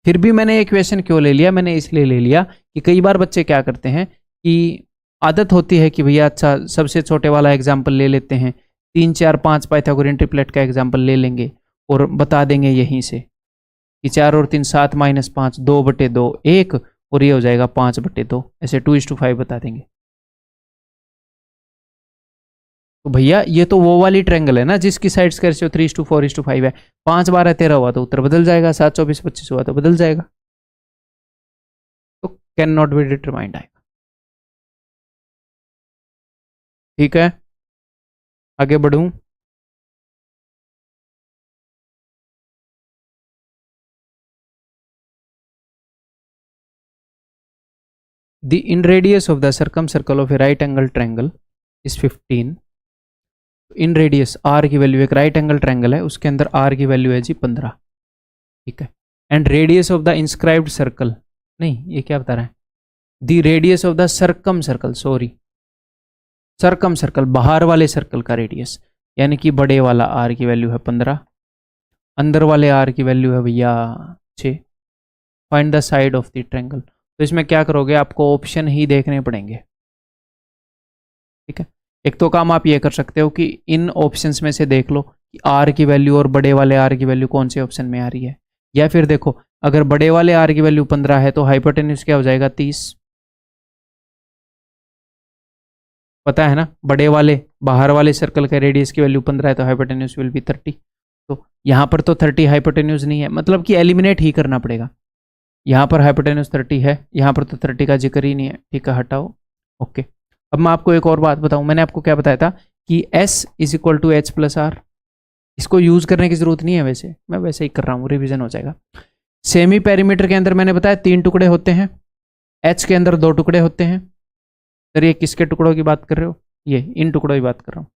फिर भी मैंने इक्वेशन क्यों ले लिया? मैंने इसलिए ले लिया कि कई बार बच्चे क्या करते हैं कि आदत होती है कि भैया अच्छा सबसे छोटे वाला एग्जाम्पल ले लेते हैं, 3 4 5 पाइथागोरियन ट्रिपलेट का एग्जाम्पल ले लेंगे और बता देंगे यहीं से कि 4 और 3 7 माइनस 5 2 बटे 2 1, और ये हो जाएगा 5 बटे 2, ऐसे 2:5 बता देंगे। तो भैया ये तो वो वाली ट्रायंगल है ना जिसकी साइड्स का रेशियो 3:4:5 है। 5 12 13 हुआ तो उत्तर बदल जाएगा, 7 24 25 हुआ तो बदल जाएगा, तो कैन नॉट बी डिटरमाइंड आएगा। ठीक है, आगे बढ़ूं। The inradius of the circumcircle of a right angle triangle is 15। Inradius R की वैल्यू, एक राइट एंगल ट्रायंगल है उसके अंदर आर की वैल्यू है जी 15। ठीक है, and radius of the inscribed circle, नहीं ये क्या बता रहा है, the radius of the circum circle, sorry circum circle, बाहर वाले सर्कल का रेडियस, यानी कि बड़े वाला आर की वैल्यू है 15, अंदर वाले आर की वैल्यू है भैया 6। Find the side of the triangle. तो इसमें क्या करोगे, आपको ऑप्शन ही देखने पड़ेंगे। ठीक है, एक तो काम आप ये कर सकते हो कि इन ऑप्शंस में से देख लो कि आर की वैल्यू और बड़े वाले आर की वैल्यू कौन से ऑप्शन में आ रही है, या फिर देखो अगर बड़े वाले आर की वैल्यू 15 है तो हाइपोटेन्यूज क्या हो जाएगा 30। पता है ना, बड़े वाले बाहर वाले सर्कल का रेडियस की वैल्यू 15 है तो हाइपोटेन्यूज विल बी 30। तो यहाँ पर तो 30 हाइपोटेन्यूज नहीं है, मतलब कि एलिमिनेट ही करना पड़ेगा। यहाँ पर हाइपोटेन्यूज 30 है, यहाँ पर तो 30 का जिक्र ही नहीं है। ठीक है, हटाओ। ओके, अब मैं आपको एक और बात बताऊं, मैंने आपको क्या बताया था कि S is equal to H plus R. इसको यूज करने की जरूरत नहीं है, वैसे मैं वैसे ही कर रहा हूँ, रिवीजन हो जाएगा। सेमी पेरीमीटर के अंदर मैंने बताया 3 टुकड़े होते हैं, H के अंदर 2 टुकड़े होते हैं। सर ये किसके टुकड़ों की बात कर रहे हो? ये इन टुकड़ों की बात कर रहा हूँ।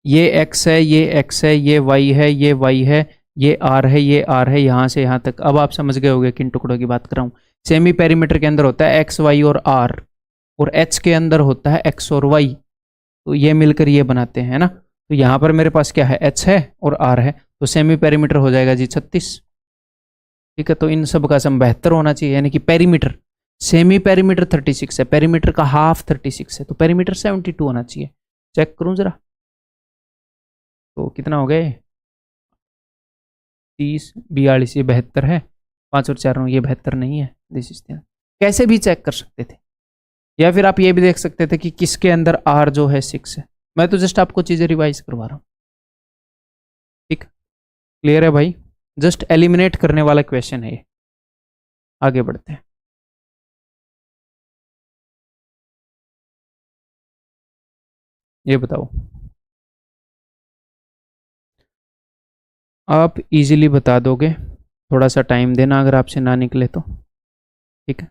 ये x है, ये x है, ये y है, ये y है, ये r है, ये r है, यहाँ से यहाँ तक। अब आप समझ गए होंगे किन टुकड़ों की बात कर रहा हूँ। सेमी पेरीमीटर के अंदर होता है x y और r, और H के अंदर होता है x और y, तो ये मिलकर ये बनाते हैं ना। तो यहाँ पर मेरे पास क्या है, H है और R है, तो सेमी पेरीमीटर हो जाएगा जी 36। ठीक है, तो इन सब का सम 72 होना चाहिए, यानी कि पेरीमीटर, सेमी पेरीमीटर 36 है, पेरीमीटर का हाफ 36 है, तो पेरीमीटर 72 होना चाहिए। चेक करूं जरा, तो कितना हो गए, 30 42 ये 72 है, 5 और 4 ये 72 नहीं है, दिस इज कैसे भी चेक कर सकते थे। या फिर आप ये भी देख सकते थे कि किसके अंदर R जो है 6 है। मैं तो जस्ट आपको चीज़ें रिवाइज करवा रहा हूँ, ठीक, क्लियर है भाई। जस्ट एलिमिनेट करने वाला क्वेश्चन है ये। आगे बढ़ते हैं। ये बताओ, आप इजीली बता दोगे, थोड़ा सा टाइम देना अगर आपसे ना निकले तो, ठीक है।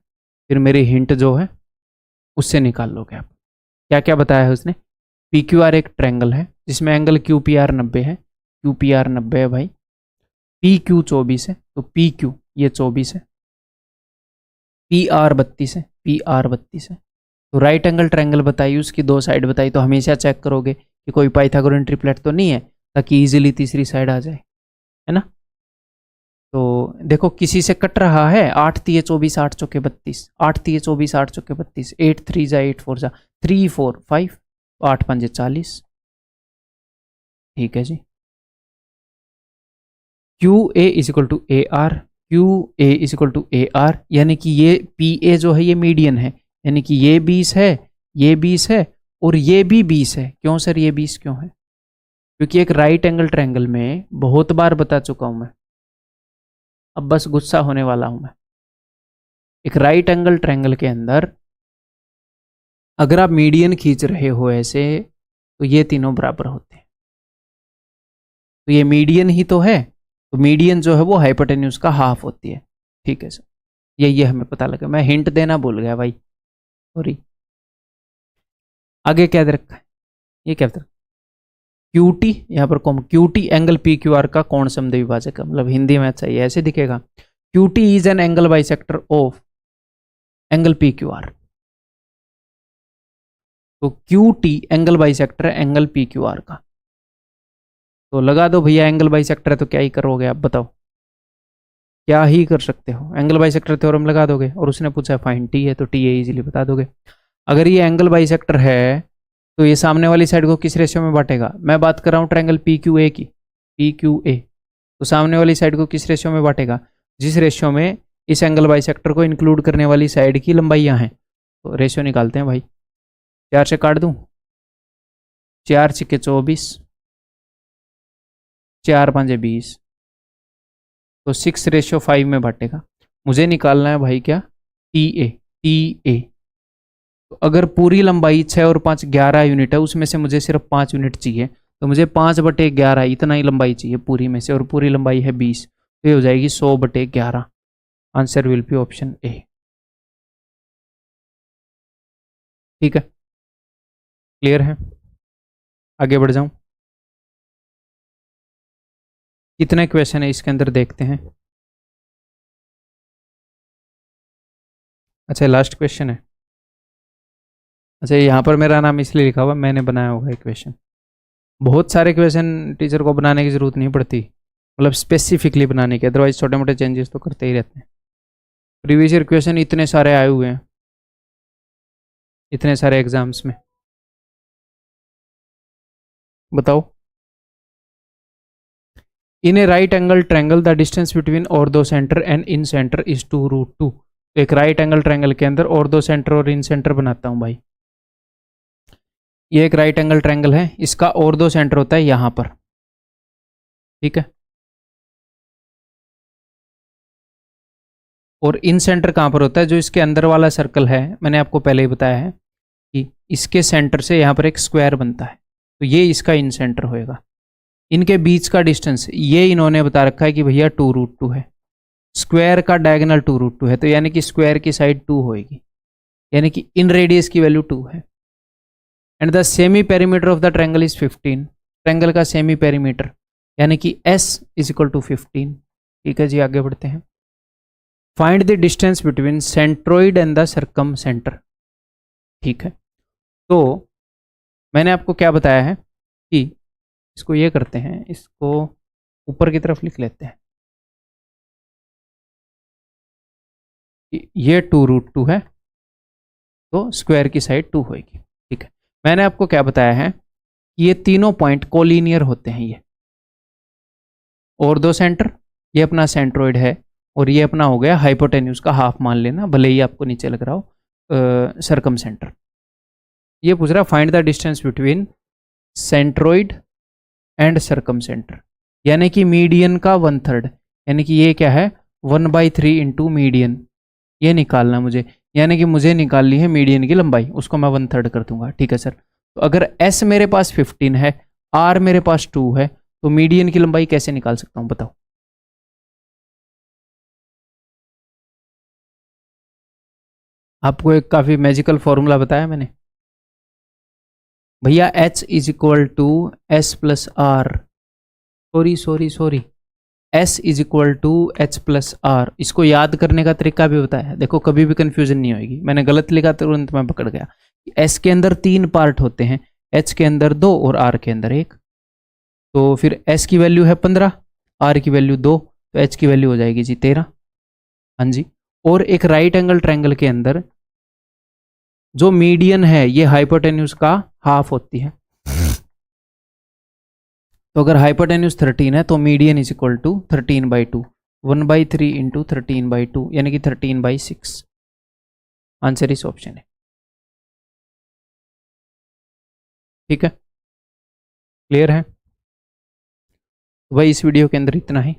फिर मेरी हिंट जो है उससे निकाल लोगे आप। क्या क्या बताया है उसने? पी क्यू आर एक ट्रैंगल है जिसमें एंगल क्यू पी आर 90 है, क्यू पी आर 90 है भाई। पी क्यू 24 है, तो पी क्यू ये 24 है, पी आर 32 है, पी आर 32 है। तो राइट एंगल ट्रायंगल बताइए, उसकी दो साइड बताई, तो हमेशा चेक करोगे कि कोई पाइथागोरन ट्रिपलेट तो नहीं है, ताकि इजीली तीसरी साइड आ जाए, है ना। तो देखो किसी से कट रहा है, 8 3 24 8 चौके 32, 8 3 24 8 चौके 32, 8 3 जा 8 4 जा 3 4 5, 8 5 40, ठीक है जी। Q A is equal to A R, Q A is equal to A R, यानी कि ये पी ए जो है ये मीडियन है, यानी कि ये 20 है, ये 20 है और ये भी 20 है। क्यों सर ये 20 क्यों है? क्योंकि एक राइट एंगल ट्रायंगल में बहुत बार बता चुका हूं मैं, अब बस गुस्सा होने वाला हूं मैं। एक राइट एंगल ट्रायंगल के अंदर अगर आप मीडियन खींच रहे हो ऐसे, तो ये तीनों बराबर होते हैं। तो ये मीडियन ही तो है, तो मीडियन जो है वो हाइपोटेन्यूज का हाफ होती है, ठीक है सर। ये हमें पता लगा, मैं हिंट देना भूल गया भाई, सॉरी। आगे क्या दे रखा है? ये क्या दे रखा है? क्यूटी, यहाँ पर कॉम QT angle P Q R का कोण समद्विभाजक है, मतलब हिंदी में अच्छा ये ऐसे दिखेगा, QT is an angle bisector of angle P Q R. तो क्यूटी एंगल बाइसेक्टर है एंगल पी क्यू आर का। तो लगा दो भैया, एंगल बाइसेक्टर है तो क्या ही करोगे आप बताओ, क्या ही कर सकते हो, एंगल बाइसेक्टर थ्योरम लगा दोगे। और उसने पूछा फाइन टी है, तो टी है इजीली बता दोगे। अगर ये एंगल बाइसेक्टर है तो ये सामने वाली साइड को किस रेशियो में बांटेगा? मैं बात कर रहा हूँ ट्रायंगल पी क्यू ए की, पी क्यू ए, तो सामने वाली साइड को किस रेशियो में बांटेगा? जिस रेशियो में इस एंगल बाइसेक्टर को इंक्लूड करने वाली साइड की लंबाइयाँ हैं। तो रेशियो निकालते हैं भाई, 4 से काट दूँ, 4 6 24, 4 5 20, तो 6:5 में बांटेगा। मुझे निकालना है भाई क्या? T A, T A. तो अगर पूरी लंबाई 6 और 5 11 यूनिट है, उसमें से मुझे सिर्फ 5 यूनिट चाहिए, तो मुझे 5/11 इतना ही लंबाई चाहिए पूरी में से, और पूरी लंबाई है 20, तो ये हो जाएगी 100/11। आंसर विल बी ऑप्शन ए, ठीक है, क्लियर है। आगे बढ़ जाऊं, कितने क्वेश्चन है इसके अंदर देखते हैं। अच्छा लास्ट क्वेश्चन है। अच्छा यहाँ पर मेरा नाम इसलिए लिखा हुआ, मैंने बनाया होगा एक क्वेश्चन। बहुत सारे क्वेश्चन टीचर को बनाने की जरूरत नहीं पड़ती, मतलब स्पेसिफिकली बनाने की, अदरवाइज छोटे मोटे चेंजेस तो करते ही रहते हैं। प्रीवियस ईयर क्वेश्चन इतने सारे आए हुए हैं, इतने सारे एग्जाम्स में, बताओ। In a right angle triangle the distance between orthocentre and incentre is 2√2। एक राइट एंगल ट्रायंगल के अंदर ऑर्थो सेंटर और इन सेंटर बनाता हूं भाई। ये एक राइट एंगल ट्रायंगल है, इसका ऑर्थो सेंटर होता है यहां पर, ठीक है। और इन सेंटर कहां पर होता है? जो इसके अंदर वाला सर्कल है, मैंने आपको पहले ही बताया है कि इसके सेंटर से यहां पर एक स्क्वायर बनता है, तो ये इसका इन सेंटर होएगा। इनके बीच का डिस्टेंस ये इन्होंने बता रखा है कि भैया 2√2 है। स्क्वायर का डायगोनल 2√2 है, तो यानी कि स्क्वायर की साइड 2 होएगी, यानी कि इन रेडियस की वैल्यू 2 है। And the semi perimeter of the triangle is 15। Triangle का सेमी पेरीमीटर यानी कि S इज इक्वल टू 15, ठीक है जी। आगे बढ़ते हैं। Find the distance between centroid and the circum centre, ठीक है। तो मैंने आपको क्या बताया है कि इसको ये करते हैं, इसको ऊपर की तरफ लिख लेते हैं, ये 2√2 है, तो स्क्वायर की साइड 2 होएगी, ठीक है। मैंने आपको क्या बताया है कि ये तीनों पॉइंट कोलिनियर होते हैं, ये ऑर्थो सेंटर, ये अपना सेंट्रोइड है और ये अपना हो गया हाइपोटेन्यूज का हाफ मान लेना, भले ही आपको नीचे लग रहा हो सरकम सेंटर। ये पूछ रहा find the distance between centroid and circumcentre, यानी कि मीडियन का 1/3, यानी कि ये क्या है 1/3 इंटू मीडियन, ये निकालना मुझे, यानी कि मुझे निकालनी है मीडियन की लंबाई, उसको मैं 1/3 कर दूंगा। ठीक है सर, तो अगर एस मेरे पास 15 है, आर मेरे पास 2 है, तो मीडियन की लंबाई कैसे निकाल सकता हूं बताओ। आपको एक काफी मैजिकल फॉर्मूला बताया मैंने भैया, H is equal to S plus R, sorry S is equal to H plus R. इसको याद करने का तरीका भी बताया, देखो कभी भी कंफ्यूजन नहीं होगी, मैंने गलत लिखा तुरंत मैं पकड़ गया। S के अंदर 3 पार्ट होते हैं, H के अंदर 2 और R के अंदर 1, तो फिर S की वैल्यू है 15, R की वैल्यू 2, तो H की वैल्यू हो जाएगी जी 13। हाँ जी, और एक राइट एंगल ट्रायंगल के अंदर जो मीडियन है ये हाइपोटेन्यूज का हाफ होती है, तो अगर हाइपोटेन्यूज 13 है तो median is equal to 13/2, 1/3 into 13/2 यानी कि 13/6। आंसर इस ऑप्शन है। ठीक है, क्लियर है भाई। इस वीडियो के अंदर इतना ही,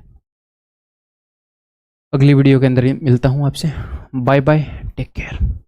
अगली वीडियो के अंदर मिलता हूं आपसे। Bye bye, take care.